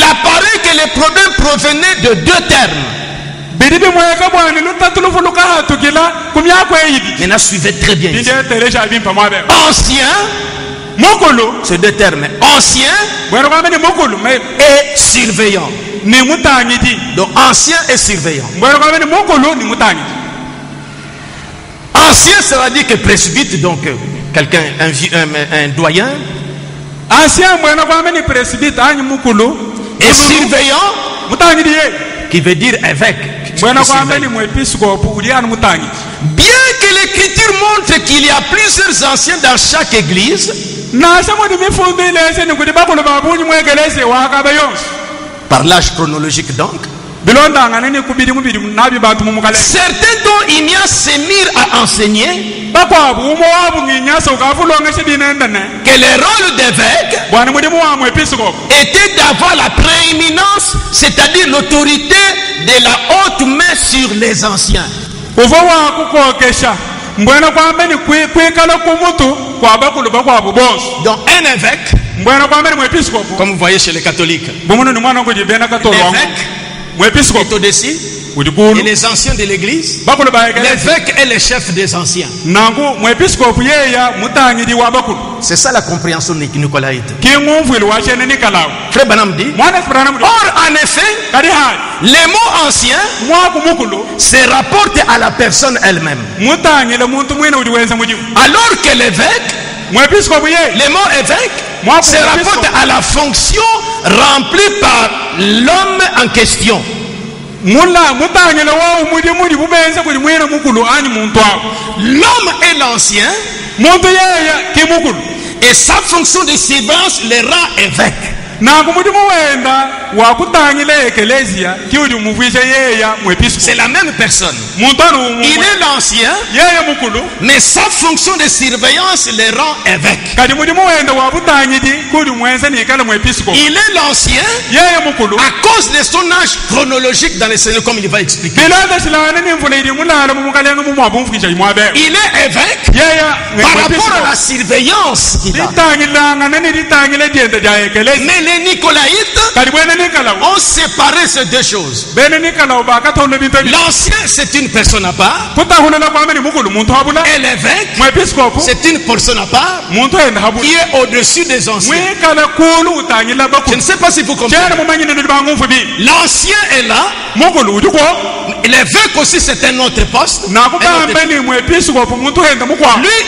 apparaît que les problèmes provenaient de deux termes. Maintenant, suivez très bien ici. Ancien, c'est deux termes. Ancien et surveillant. Donc ancien et surveillant. Ancien, ça veut dire que presbyte, donc quelqu'un, un doyen. Et surveillant, qui veut dire évêque. Bien que l'écriture montre qu'il y a plusieurs anciens dans chaque église, par l'âge chronologique donc, certains dont il y a s'émirent à enseigner que le rôle d'évêque était d'avoir la prééminence, c'est-à-dire l'autorité de la haute main sur les anciens. Donc un évêque, comme vous voyez chez les catholiques, l'évêque est au-dessus et les anciens de l'église, l'évêque est le chef des anciens. C'est ça la compréhension nicolaïte. Frère Branham dit, or en effet, les mots anciens se rapportent à la personne elle-même. Alors que l'évêque, les mots évêque se rapportent à la fonction remplie par l'homme en question. L'homme est l'ancien et sa fonction de surveillance le rend évêque. C'est la même personne. Il est l'ancien, mais sa fonction de surveillance le rend évêque. Il est l'ancien à cause de son âge chronologique dans les Seigneurs, comme il va expliquer. Il est évêque par rapport à la surveillance qu'il a. Mais les nicolaïtes ont séparé ces deux choses. L'ancien, c'est une personne à part. Et l'évêque, c'est une personne à part qui est au-dessus des anciens. Je ne sais pas si vous comprenez. L'ancien est là. L'évêque aussi, c'est un autre poste. Lui,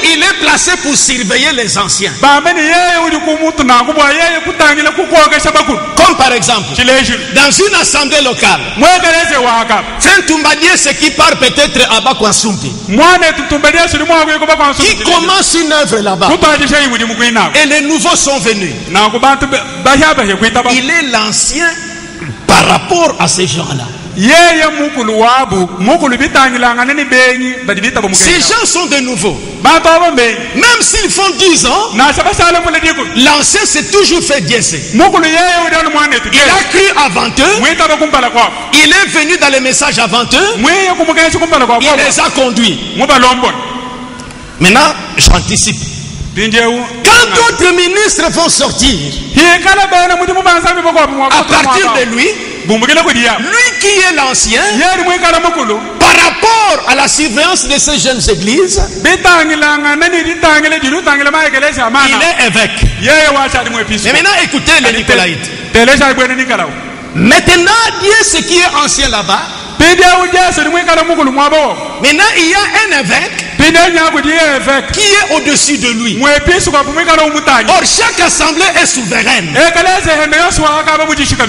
il est placé pour surveiller les anciens. Comme par exemple, dans une assemblée locale, Frère Tumbadier, c'est qui part peut-être à Bakwasumpi, qui commence une œuvre là-bas. Et les nouveaux sont venus. Il est l'ancien par rapport à ces gens-là. Ces gens sont de nouveaux. Même s'ils font 10 ans, l'ancien s'est toujours fait biaiser. Il a cru avant eux. Il est venu dans les messages avant eux. Il les a conduits. Maintenant, j'anticipe. Quand d'autres ministres vont sortir, à partir de lui, lui qui est l'ancien, par rapport à la surveillance de ces jeunes églises, il est évêque. Mais maintenant, écoutez les Nicolaïtes. Maintenant, Dieu, ce qui est ancien là-bas. Maintenant, il y a un évêque qui est au-dessus de lui. Or, chaque assemblée est souveraine.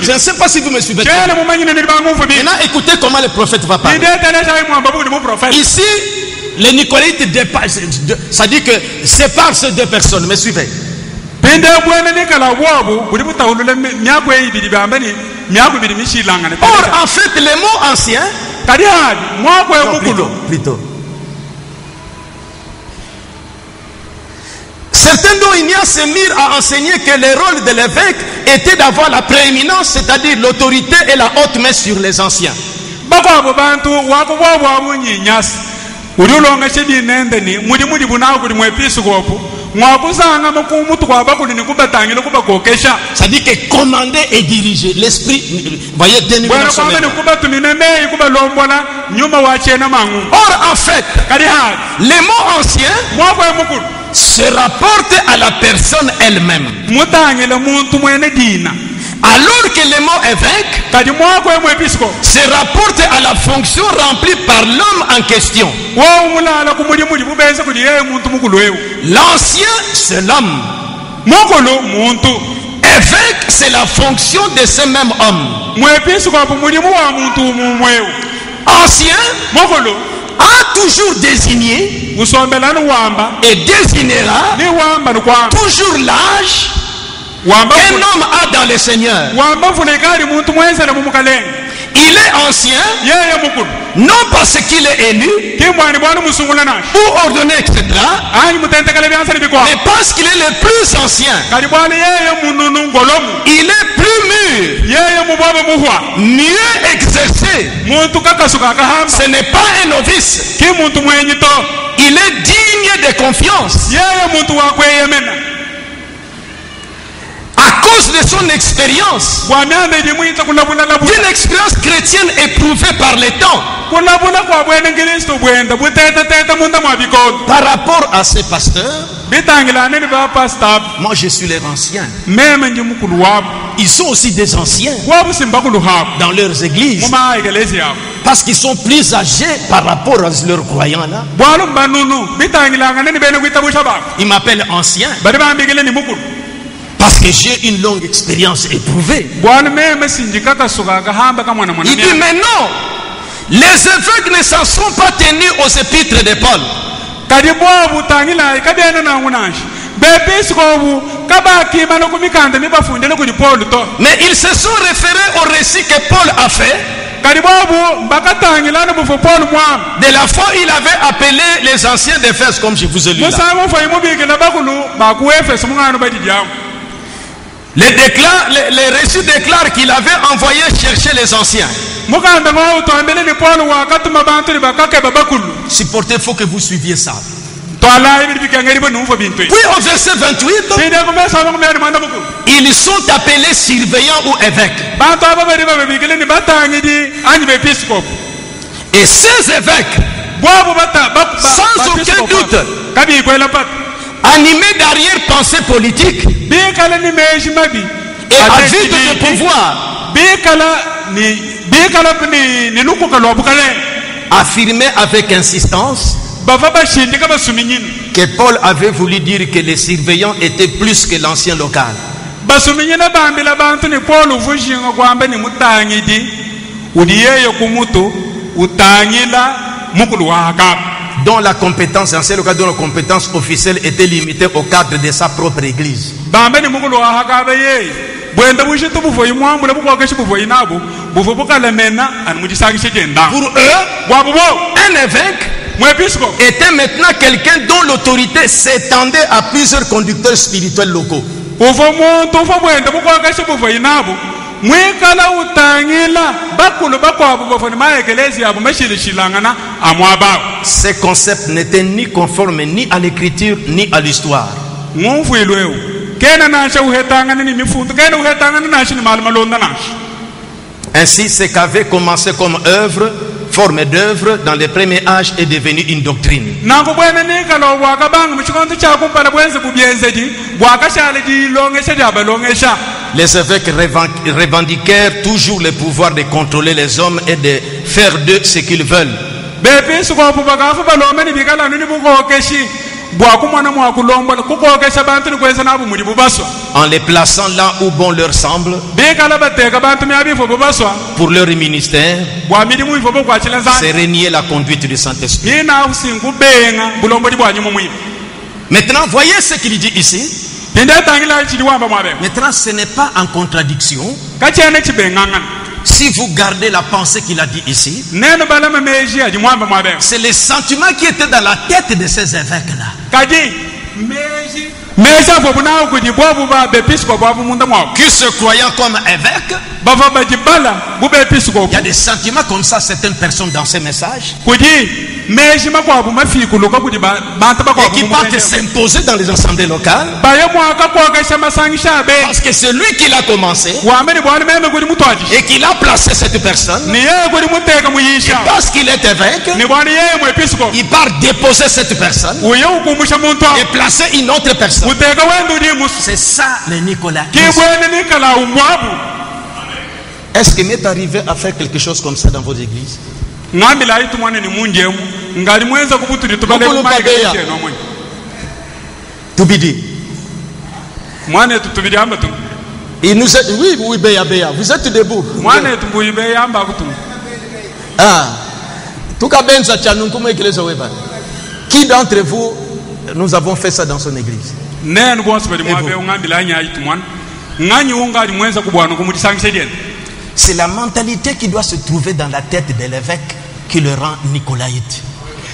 Je ne sais pas si vous me suivez. Maintenant, écoutez comment le prophète va parler. Ici, les Nicolaïtes dépassent, ça dit que sépare ces deux personnes. Me suivez. Or, en fait, les mots anciens, plutôt. Certains dont il y a se mirent à enseigner que le rôle de l'évêque était d'avoir la prééminence, c'est-à-dire l'autorité et la haute main sur les anciens. Ça dit que commander et diriger l'esprit, voyez, or en fait, les mots anciens se rapportent à la personne elle-même. Alors que le mot évêque se rapporte à la fonction remplie par l'homme en question. L'ancien, c'est l'homme. Évêque, c'est la fonction de ce même homme. Ancien a toujours désigné et désignera toujours l'âge qu'un homme a dans le Seigneur. Il est ancien, non parce qu'il est élu ou ordonné, etc., mais parce qu'il est le plus ancien. Il est plus mûr, mieux exercé. Ce n'est pas un novice. Il est digne de confiance. À cause de son expérience, d'une expérience chrétienne éprouvée par les temps, par rapport à ces pasteurs, moi je suis leur ancien. Ils sont aussi des anciens dans leurs églises, parce qu'ils sont plus âgés par rapport à leurs croyants là. Ils m'appellent ancien parce que j'ai une longue expérience éprouvée. Il dit mais non, les évêques ne s'en sont pas tenus aux épîtres de Paul. Mais ils se sont référés au récit que Paul a fait. De la fois il avait appelé les anciens d'Éphèse, comme je vous ai lu là. Les récits déclarent qu'il avait envoyé chercher les anciens. Supportez, il faut que vous suiviez ça. Puis au verset 28, ils sont appelés surveillants ou évêques. Et ces évêques, sans aucun doute, animés d'arrière-pensée politique et avides de pouvoir, affirmaient avec insistance que Paul avait voulu dire que les surveillants étaient plus que l'ancien local. Dont la compétence, ancien local, dont la compétence officielle était limitée au cadre de sa propre église. Pour eux, un évêque était maintenant quelqu'un dont l'autorité s'étendait à plusieurs conducteurs spirituels locaux. Ces concepts n'étaient ni conformes ni à l'écriture ni à l'histoire. Ainsi, ce qu'avait commencé comme œuvre, forme d'œuvre dans les premiers âges est devenu une doctrine. Les évêques revendiquèrent toujours le pouvoir de contrôler les hommes et de faire d'eux ce qu'ils veulent. bepisikopo bakafu balome ni bikala nini bukokeshi bwakumwana mwakulombola kukokesha bantu ni kweza nabo muri bubaswa en les plaçant là où bon leur semble bikala bateka bantu myabifo bubaswa pour leur ministère. bwa milimu ifo bokwachila C'est nzani renier la conduite du Saint-Esprit. ina usingu benga bulombodi bwa nyuma mwiba Maintenant, voyez ce qu'il dit ici. tindetangila chili wamba mwabe Maintenant, ce n'est pas en contradiction. kachene chibenganga Si vous gardez la pensée qu'il a dit ici, neno balama meji aji mwamba mwabe c'est les sentiments qui étaient dans la tête de ces évêques-là. kaji meji afo bunao kujibwabu ba bepisiko bwabu munda mwabu Qui se croyant comme évêques, bava bajibala bube episiko il y a des sentiments comme ça, certaines personnes dans ces messages, kuji meji makwabu mafikuluka kuji banta et bakwabu qui partent s'imposer dans les assemblées locales, baye mwaka kwakesha masangisha be parce que c'est lui qui l'a commencé, wameni bwani meme kuli mutwaji et qu'il a placé cette personne, ni yeye kuli muteka et muyisha parce qu'il est évêque, ni bwani yeye mwepisiko il part déposer cette personne, uye ukumusha muntu et placer une autre personne. uteka wendu ni musu C'est ça les Nicolas. kibwene nikala umwabu Est-ce qu'il m'est arrivé à faire quelque chose comme ça dans vos églises? ngambila itu mwana ni munjemu ngali mwenza kubutuli tubale Mukulu kabeya. kumaike no mwe Toubidi. mwana tutubidi amba tu Il nous a dit, oui, oui, Béa, Béa, vous êtes debout. mwana tumbuyibe yamba kutu Ah. Tukabenza chanunkumu église weba. Qui d'entre vous, nous avons fait ça dans son église? nenu bonse bali Et mwabe vous? ngambila nya itu mwana nganyi ungali mwenza kubwana kumutisangisha dien C'est la mentalité qui doit se trouver dans la tête de l'évêque qui le rend nicolaïte.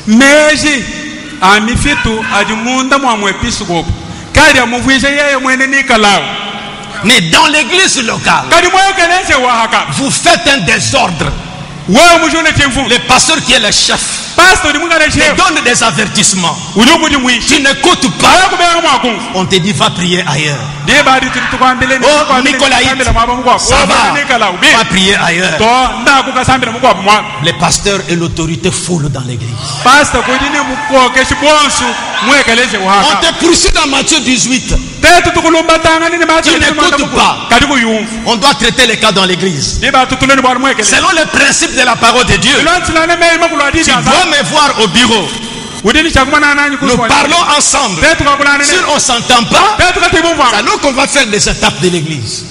meji amifitu ajimunda mwa mwepisikopo kali amuvwisha yeye mwene nikalao Mais dans l'église locale, kali mwekeleze wahaka vous faites un désordre. wewe mujune chimfu Le pasteur qui est le chef pastor mungale te chef donne des avertissements. uliokudi mwishi Tu n'écoutes pas. ala kubenga mwakungu On te dit va prier ailleurs. ndiye badi tukwambile ni Oh, Nicolaïte, ça va. nikalao bi Va prier ailleurs. to ndakukasambira mukwapo mwa Les pasteurs et l'autorité foulent dans l'église. pastor kudini mukokeshi bonsu mwekeleze On wahaka te poursuit dans Matthieu 18. tetu tukulumbatanga nini Tu n'écoutes pas. kati kuyumva On doit traiter les cas dans l'église. ndiye batutuleni bwana mwekeleze Selon le principe de la parole de Dieu. ilonsilane mei makulwadidi Tu dois me voir au bureau. udini chakumana nanyi Nous parlons ensemble. tetu kakulane Si on ne s'entend pas, tetu c'est katibumva alors qu'on va faire les étapes de l'église.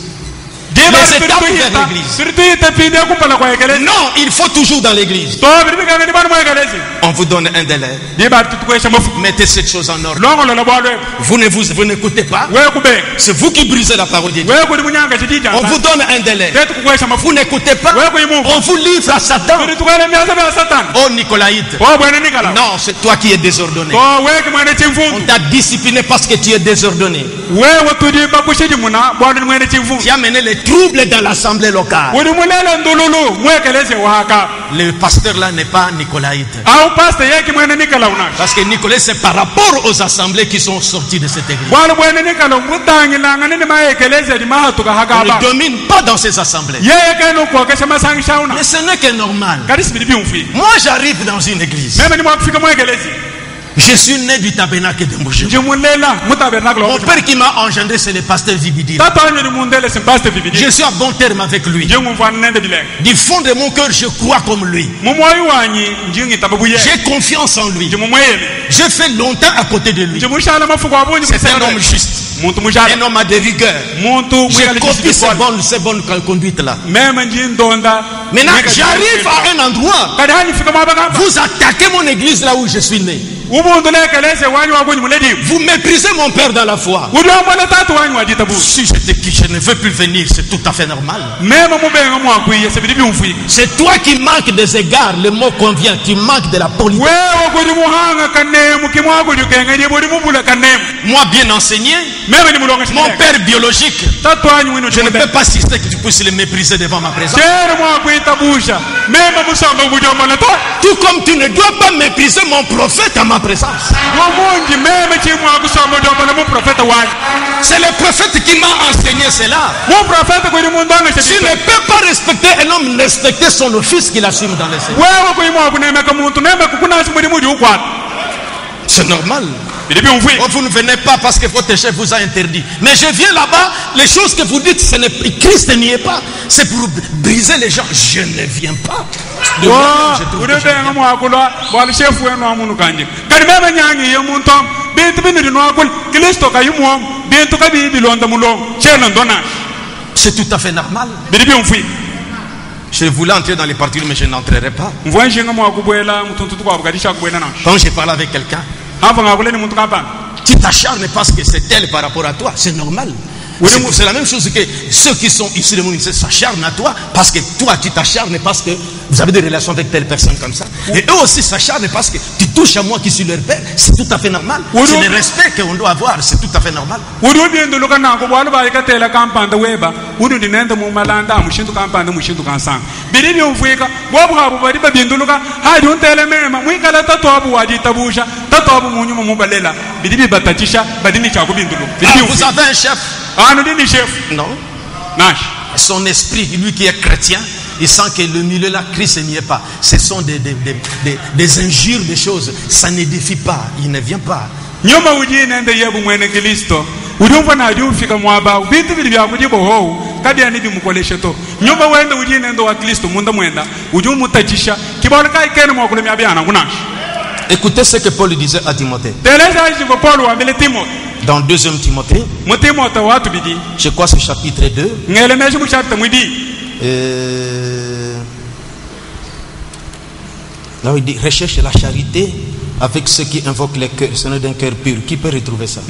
ndiye Les étapes vers l'église. sirituite pinde kumpala kwa ekeleze Non, il faut toujours dans l'église. to biribikane ni bwana mwekeleze On vous donne un délai. ndiye batutukwesha mafu Mettez cette chose en ordre. longolola bwalwe Vous n'écoutez pas. wewe kubeka C'est vous qui brisez la parole de Dieu. wewe kuli munyanga chijija On vous donne un délai. tetu kukwesha mafu Vous n'écoutez pas. wewe kuyimuva On vous livre à Satan. tulitukale myasa bya satani Oh Nicolaïte. o bwana nikala Non, c'est toi qui es désordonné. to wewe kimwene On chimfundu t'a discipliné parce que tu es désordonné. wewe tudi bakushiji muna bwana ni mwene chimfundu Tu as mené les troubles dans l'assemblée locale. uli mulele ndululu mwekeleze wahaka Le pasteur là n'est pas Nicolaïte. au pastor yeki mwene nikala unaka Parce que Nicolas, c'est par rapport aux assemblées qui sont sorties de cette église. bwana mwene nikala mutangilanga nini maekeleze di mahatuka On hakaba ne domine pas dans ces assemblées. yeye kenu kuokesha masangisha una Mais ce n'est que normal. kadi sibidi byumfi Moi, j'arrive dans une église. meme ni mwakufika mwekelezi Je suis né du tabernacle de Mbouche. njimulela mutabernakula Mon père qui m'a engendré, c'est le pasteur Vibidi. tata wanyu ni mundele simpaste vividi Je suis à bon terme avec lui. njingumfana nende bilenga Du fond de mon cœur, je crois comme lui. mumwoyi wanyi njingita babuye J'ai confiance en lui. njimumweyele J'ai fait longtemps à côté de lui. njimushala mafuko abunyi C'est un homme juste. muntu mushala Un homme à de rigueur. muntu J'ai copié ces mwekalekisi bonnes conduites-là. meme njindonda Maintenant, j'arrive à un endroit. kadi hani fika mwabagamba Vous attaquez mon église là où je suis né. ubuntu lekeleze wanyu wabunyi muledimu Vous méprisez mon père dans la foi. uliombola tatu wanyu wajitabu Si je te quitte, je ne veux plus venir. C'est tout à fait normal. meme mubenga mwakwiye sibidi byumfika C'est toi qui manques des égards. Le mot convient. Tu manques de la politesse. wewe kuli muhanga kanemu kimwakuli ukenga ndiye buli mubula kanemu Moi, bien enseigné, meme ni mulonga mon shimeka père biologique, tatu wanyu wino je ne peux pas assister que tu puisses le mépriser devant ma présence. chere mwakwita busha meme musonga ubujombola to Tout comme tu ne dois pas mépriser mon prophète à ma présence. womungi meme chimwakusonga ujombola mu profeta wanyu C'est le prophète qui m'a enseigné cela. mu profeta kuli mundonga Tu shimeka ne peux pas respecter un homme, respecter son office qu'il assume dans le Seigneur. wewe kuli mwakunemeka muntu nemeka kunasi muli muli ukwata C'est normal. Oh, vous ne venez pas parce que votre chef vous a interdit. Mais je viens là-bas, les choses que vous dites, Christ n'y est pas. C'est pour briser les gens. Je ne viens pas. C'est tout à fait normal. Je voulais entrer dans les parties, mais je n'entrerai pas. Quand je parle avec quelqu'un, tu t'acharnes parce que c'est elle par rapport à toi. C'est normal. C'est la même chose que ceux qui sont issus de mon lycée s'acharnent à toi parce que toi tu t'acharnes parce que vous avez des relations avec telle personne comme ça. Et eux aussi s'acharnent parce que tu touches à moi qui suis leur père. C'est tout à fait normal. C'est le respect qu'on doit avoir. C'est tout à fait normal. Vous avez un chef? Non. Son esprit, lui qui est chrétien, il sent que le milieu là, Christ n'y est pas. Ce sont des injures, des choses. Ça n'édifie pas. Il ne vient pas. Écoutez ce que Paul disait à Timothée. Dans 2 Timothée, je crois que c'est chapitre 2. Là il dit recherche la charité avec ceux qui invoquent le Seigneur d'un cœur pur. Qui peut retrouver ça?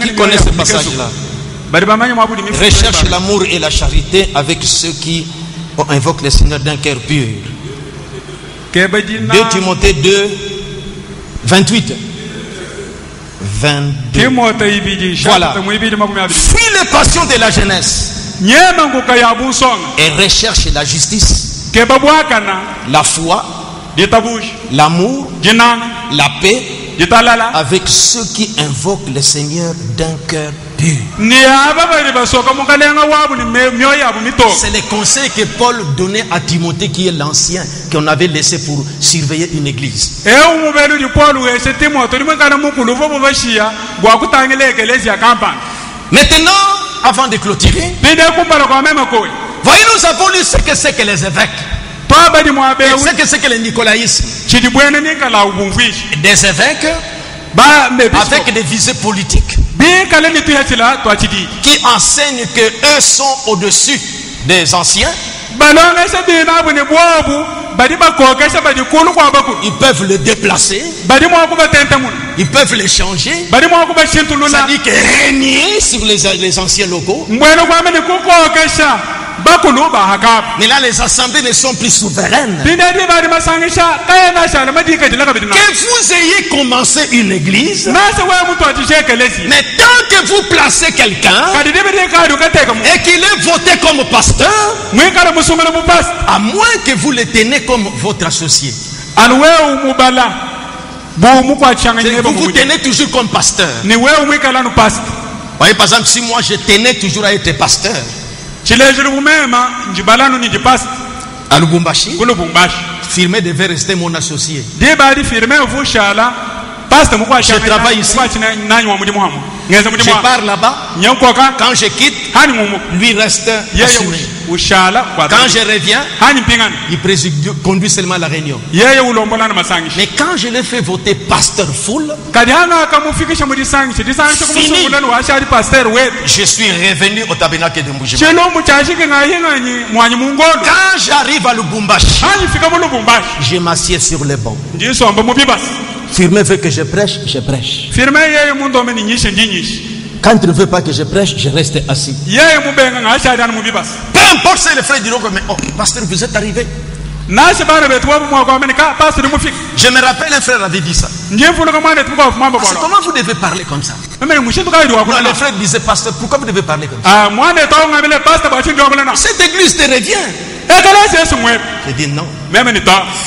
Qui connaît ce passage-là? Recherche l'amour et la charité avec ceux qui invoquent le Seigneur d'un cœur pur. 2 Timothée 2, 28. 22. Voilà. Fuis les passions de la jeunesse et recherche la justice, la foi, l'amour, la paix avec ceux qui invoquent le Seigneur d'un cœur pur. C'est le conseil que Paul donnait à Timothée, qui est l'ancien, qu'on avait laissé pour surveiller une église. Maintenant, avant de clôturer, voyez, nous avons lu ce que c'est que les évêques. Et ce que c'est que le nicolaïsme. Des évêques avec des visées politiques qui enseignent que eux sont au-dessus des anciens. Ils peuvent le déplacer, ils peuvent les changer, c'est-à-dire que régner sur les anciens locaux. Mais là, les assemblées ne sont plus souveraines. Que vous ayez commencé une église, mais tant que vous placez quelqu'un et qu'il est voté comme pasteur, à moins que vous le tenez comme votre associé, vous vous tenez toujours comme pasteur. Voyez, par exemple, si moi je tenais toujours à être pasteur à Lubumbashi, Firmé devait rester mon associé. Je travaille ici. Je pars là-bas. Quand je quitte, lui reste assumé. Quand je reviens, il conduit seulement la réunion. Mais quand je l'ai fait voter pasteur full, fini, je suis revenu au tabernacle de Mbujima. Quand j'arrive à Lubumbashi, je m'assieds sur les bancs. Firmé veut que je prêche, je prêche. Quand il ne veut pas que je prêche, je reste assis. Peu importe si les frères diront que, mais oh, pasteur, vous êtes arrivé. Je me rappelle, un frère avait dit ça. Comment vous devez parler comme ça? Non, les frères disaient, pasteur, pourquoi vous devez parler comme ça? Cette église te revient. Je dis non.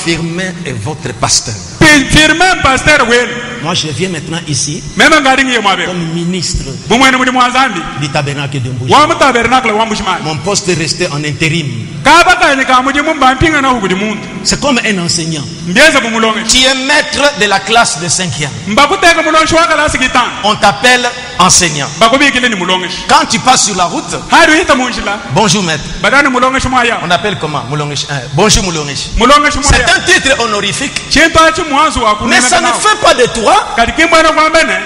Firmé est votre pasteur. firme pasteur wel Moi, je viens maintenant ici mema ngari ngiye mwabe comme ministre bumwene muri mwazambi du tabernacle de Mbuji. wa mutabernacle wa mbushimani Mon poste est resté en intérim. kaba kanye ka muji mumbapinga na hukudi muntu C'est comme un enseignant. mbieza bumulonge Tu es maître de la classe de 5e. mbakuteka mulonge wa kalasi kitano On t'appelle enseignant. bakubikile ni mulonge Quand tu passes sur la route, hadi hita munjila bonjour maître. badani mulonge shimaya On appelle comment Moulongesh. Bonjour Moulongesh. mulonge C'est shimaya un titre honorifique. chintu achi mwanzo wa Mais kunena ça ne fait pas de toi. kati kimbwana kwambene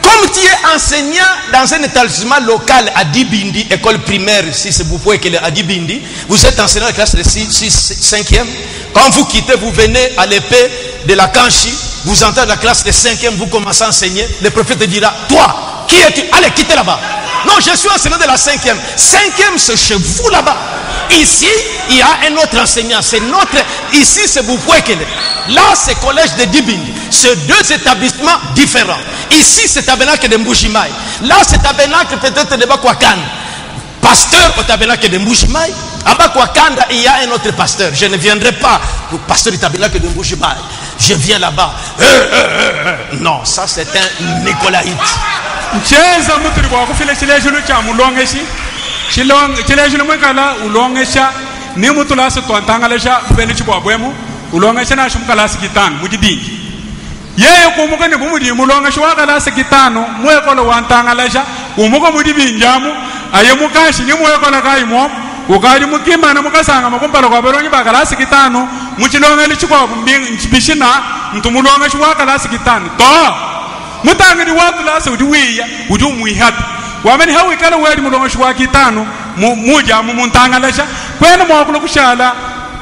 Comme tu es enseignant dans un établissement local à Dibindi, école primaire, si c'est vous pouvez qu'elle est à Dibindi, vous êtes enseignant de la classe de 5e. Quand vous quittez, vous venez à l'épée de la Kanchi, vous entrez dans la classe de 5e, vous commencez à enseigner. Le prophète te dira, toi, qui es-tu? Allez, quittez là-bas. Non, je suis enseignant de la 5e. 5e, c'est chez vous là-bas. Ici, il y a un autre enseignant. C'est notre. Ici, c'est Boufouekele. Là, c'est collège de Dibindi. C'est deux établissements différents. Ici, c'est tabernacle de Mbujimaï. Là, c'est tabernacle peut-être de Bakwakanda. Pasteur au tabernacle de Mbujimaï. À Bakwakanda, il y a un autre pasteur. Je ne viendrai pas au pasteur du tabernacle de Mbujimaï. Je viens là-bas. Non, ça, c'est un Nicolaïte. cheza muturi kwa kufile chilejulu cha mulongeshi chilejulu mwekala ulongesha ni mutula se twantangalesha bene chibwabwemu ulongesha na shumkala sikitano mujidingi yeye kumuka ne bumudi mulongesha wakala sikitano mwekolo wantangalesha umuko mudibinjamu ayemukashi ni mwekolo kaimo ukali mukima na mukasanga makumpalo kwa belongi bakala sikitano muchilongeli chikwa bishina mtumulongesha wakala sikitano to mutangani watu lasa udiwiya udumuihapi wameni hawi kala wedi mulongoshi wa kitano muja mumuntangalesha kwena mwakula kushala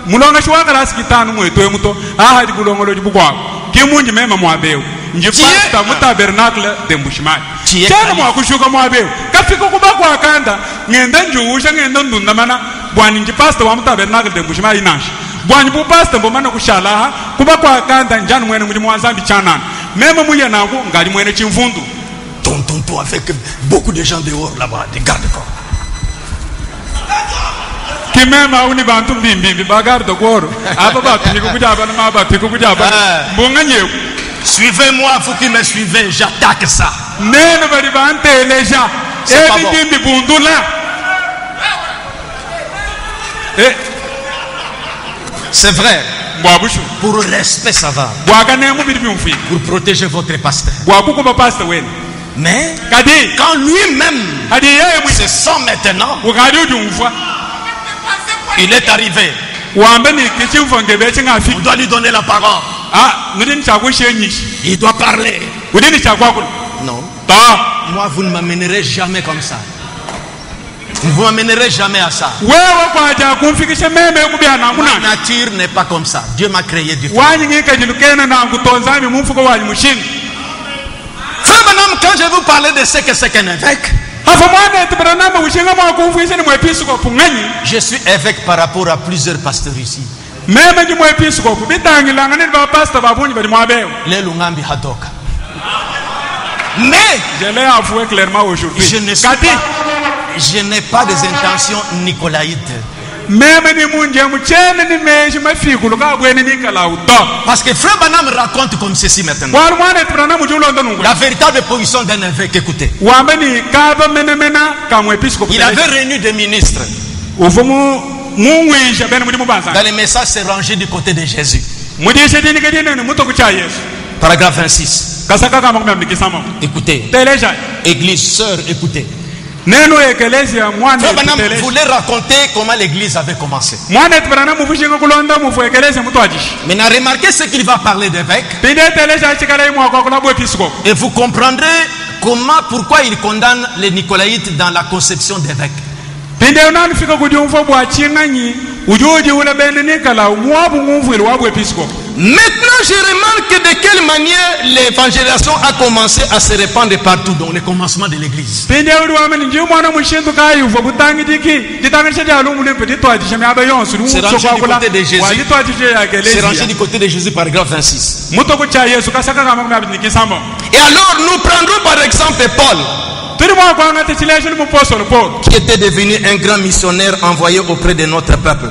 mulongoshi wa kala sikitano mwetwe muto ahadi bulongolo dibukwa kimunji mema mwabeu nje pasta mutabernacle de Mbushimani chana mwakushuka mwabeu kafika kubakwa kanda ngenda njusha ngenda ndunda mana bwani nje pasta wa mutabernacle de Mbushimani nashi bwani bu pasta mbomana kushala kubakwa kanda njani mwene muri mwanzambi chanana même mouya nango ngali mwene chimfundu Tonton avec beaucoup de gens dehors là-bas, des gardes-corps. Qui même a uni bantu bimbi bagarde corps aba batu ni kujaba na mabatu kujaba mbonganye. Suivez-moi, vous qui me suivez, j'attaque ça. Nene bari bante leja e bimbi bundula C'est vrai. Mwabushu Pour le respect, ça va. bwagane mu biri byumfi Pour protéger votre pasteur. bwakuko ba pastor wen Mais kadi quand lui-même hadi yeye mu se sent maintenant, bwagadi udumfa il est arrivé. wambe ni kichimfa ngebe chingafi On doit lui donner la parole. nudini chakwe shenyi Il doit parler. udini chakwa kun Non. ta Moi, vous ne m'amènerez jamais comme ça. Vous ne m'amènerez jamais à ça. wewe kwaja kumfikisha meme kubya na Ma muna nature n'est pas comme ça. Dieu m'a créé différent. wanyi ngika jilukena na ngutonzami mumfuko wanyi mushinga Frère Branham, quand je vous parlais de ce que c'est qu'un évêque, hafa mwana tibranama ushinga mwa kumfikisha ni mwepisiko punganyi je suis évêque par rapport à plusieurs pasteurs ici. meme ndi mwepisiko kubitangilanga ni ba pastor babunyi bali mwabeyo Les Lungambi Hadoka. Mais je l'ai avoué clairement aujourd'hui kati je n'ai pas des intentions nicolaïtes. meme ni munje muchene ni meshi mafikulu ka bwene ni kala uto Parce que Frère Branham raconte comme ceci maintenant. wal mwana tibranama julo ndonungwe La véritable position d'un évêque, écoutez. wambe ni kaba mena ka mwepisiko Il avait réuni des ministres. ufumu mungwisha bene muri mubanza Dans les messages, c'est rangé du côté de Jésus. mudishe dini kedine ni muto kucha Yesu Paragraphe 26. kasaka kama kumemikisamo Écoutez. teleja Église, sœur, écoutez. neno ekelezia mwana Frère Branham teleja voulait raconter comment l'église avait commencé. mwana tibana mufushinga kulonda mufu ekelezia mutu ajishi Maintenant, remarquez ce qu'il va parler d'évêque. pinde teleja chikala imwa kwa kula bwepisiko Et vous comprendrez pourquoi il condamne les Nicolaïtes dans la conception d'évêque. pinde unani fika kudiumfa bwa chinganyi ujoji ule bene nikala mwabu ngumvwili wa bwepisiko. Maintenant, je remarque de quelle manière l'évangélisation a commencé à se répandre partout, dans le commencement de l'église. pinde uli wameni nji mwana mushindu kayuva butangi diki ditangisha jalu mulimpe ditwajisha miaba yonsu C'est rangé du côté de Jésus. C'est rangé du côté de Jésus, paragraphe 26. muto kucha Yesu kasaka kama kumabnikisamo. Et alors, nous prendrons par exemple Paul, qui était devenu un grand missionnaire envoyé auprès de notre peuple.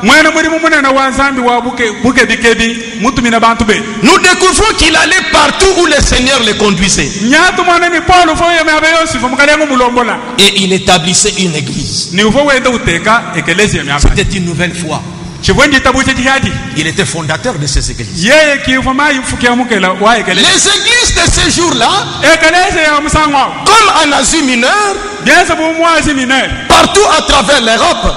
mwene muri munene wa nzambi wa buke bikebi mutumina bantu be nous découvrons qu'il allait partout où le Seigneur le conduisait. nyatu mwana ni Paul fo yeme abe Yosif mukalengo mulombola Et il établissait une église. ni ufo wende uteka ekelezi yeme aba C'était une nouvelle foi. chibonji tabuche jihadi Il était fondateur de ces églises. yeye kifo mai mfukia mukela wa ekelezi Les églises de ce jour-là, ekelezi ya musangwa comme en Asie mineure, bienza bu mwazi minere partout à travers l'Europe,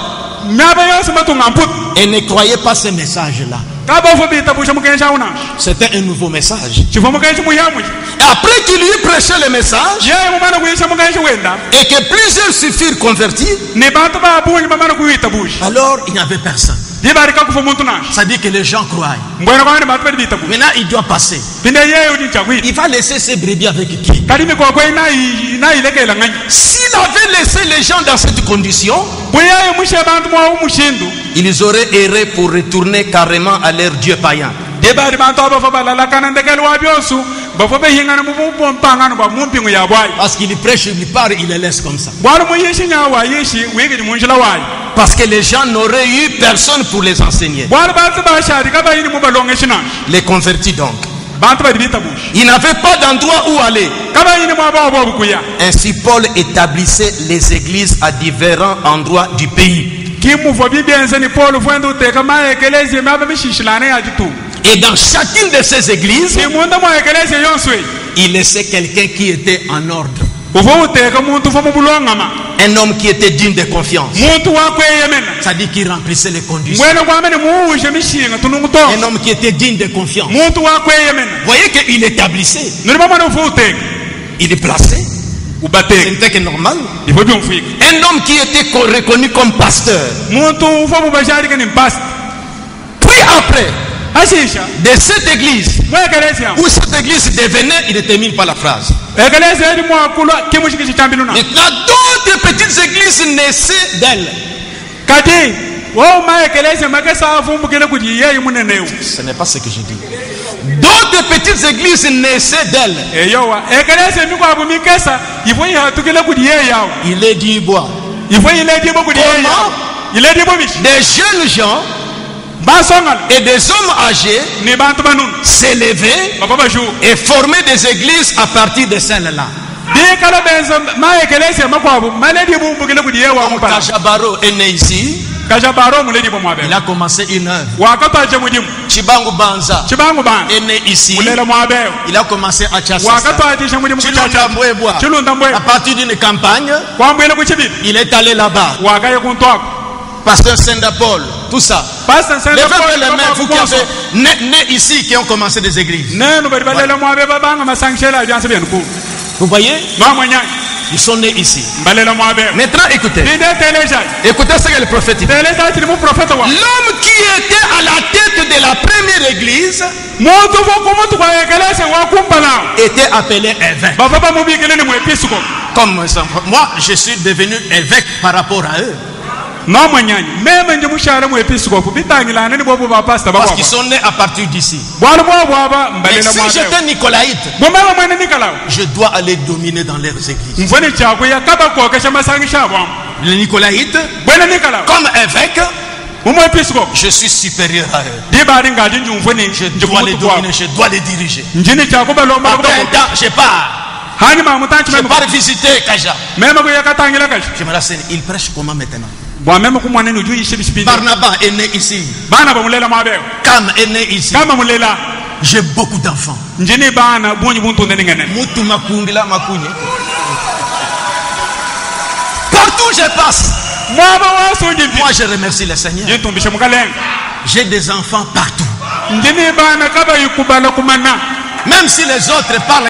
mabe yose matunga mput et ne croyez pas ce message-là. kaba fo bi tabuche mukensha una C'était un nouveau message. chifo mukenshi muyamu Et après qu'il lui prêchait le message, yeye mumana kuyisha mukenshi wenda et que plusieurs se firent convertis, ni bantu ba bunyi mamana kuyita bushi alors il n'y avait personne. dibari ka kufo muntu na Ça dit que les gens croient. mbona kwani bantu bali bita bushi Maintenant, il doit passer. binde yeye uti chakwita Il va laisser ses brebis avec qui? kalimi kwa kwa ina ilekela ngani S'il avait laissé les gens dans cette condition, buyaye mushe bantu mwa umushindu ils auraient erré pour retourner carrément à leur Dieu païen. dibari bantu aba fo balala kana ndekelo wa byosu bafo be hingana mu mpangano ba mumpingu ya bwai Parce qu'il prêche, il parle, il les laisse comme ça. bwalo mu yishi nya wa yishi wigi di munjila wai Parce que les gens n'auraient eu personne pour les enseigner. bwalo bantu ba shari ka ba yini mu balonge shina Les convertis donc. bantu bali bita bushi Ils n'avaient pas d'endroit où aller. ka ba yini mu aba obo bukuya Ainsi, Paul établissait les églises à différents endroits du pays. kimu fo bibenze ni Paul fwendo te kama ekelezi mabe mishishilane ya jitu Et dans chacune de ces églises, ni munda mwa ekelezi yonswe il laissait quelqu'un qui était en ordre. ufo uteka muntu fo mu bulongama Un homme qui était digne de confiance. muntu wa kweyemena Ça dit qu'il remplissait les conditions. mwene kwamene muuje mishinga tununguto Un homme qui était digne de confiance. muntu wa kweyemena Vous voyez qu'il établissait, nilimo mwana ufo uteka il est placé. ubateka C'était que normal. ifo byomfika Un homme qui était reconnu comme pasteur. muntu ufo mubasharike ni mpasi Puis après, ashisha de cette église, mwekelezi yamu où cette église devenait, il termine par la phrase. ekelezi eri mwakulwa kimushikisi chambiluna Maintenant, d'autres petites églises naissaient d'elle. kati woma ekelezi makesa afumbukile kuti yeyi munenewu Ce n'est pas ce que je dis. D'autres petites églises naissaient d'elle. eyowa ekelezi mikwabu mikesa ifo ihatukile kuti yeyi yawo Il est dit bois. ifo iledibo kuti yeyi yawo iledibo mishi Des jeunes gens basongala et des hommes âgés ni bantu banunu s'élevaient baba bashu et formaient des églises à partir de celles-là. bikala benzo ma ekelezi makwabu maledi bumbukile kuti yeyi wamu pala Kajabaro est né ici. kajabaro muledi bo mwabe Il a commencé une œuvre. wakatwaje mudimu Chibangu Banza chibangu bana est né ici. mulela mwabeyo Il a commencé à Tchassassa. wakatwatisha mudimu Chilonda Mbwebwa. chilunda mbwe À partir d'une campagne, kwambwile kuchibili il est allé là-bas. wakaye kuntwako Pasteur Saint-Paul, tout ça. pasta Levez les mains, vous qui avez né ici, qui ont commencé des églises. nenu bali balela mwabe babanga masangshela byanse byanu Vous voyez, mamwanya ils sont nés ici. balela mwabe Maintenant, écoutez. binde teleja Écoutez ce que le prophète dit. teleja tiri mu profeta wa L'homme qui était à la tête de la première église muntu fo kumutu kwa ekelese wa kumpala était appelé évêque. baba ba mubikele ni mwepisiko Comme moi, je suis devenu évêque par rapport à eux. mamwanyanya meme nje mushara mwepisiko bitangilana ni bobo ba pastor Parce baba qu'ils sont nés à partir d'ici. bwalo bwabo aba Mais mbalela si mwabe j'étais Nicolaïte, bomela mwene nikalawo je dois aller dominer dans leurs églises. mfone chako ya kaba kokesha masangisha bwamo Les Nicolaïtes, bwene nikalawo comme évêque, mumwepisiko je suis supérieur à eux. dibali ngaji njumfone Je dois les dominer, je dois les diriger. njini chako balomba Après un temps, je pars. hani mamutanchi Je meme pars visiter Kaja. meme ko yakatangila kashi Je me renseigne. Il prêche comment maintenant? bwa meme ko mwanene uju yishibishibidi Barnabas est né ici. bana bamulela mwabeyo Cam est né ici. kama mulela J'ai beaucoup d'enfants. njini bana bunyi buntu ndeni ngene Mutu makungila makunye. Partout où je passe, mwaba wasunji mpi moi je remercie le Seigneur. jintumbishe mukalenga J'ai des enfants partout. njini bana kaba yikubala kumana Même si les autres parlent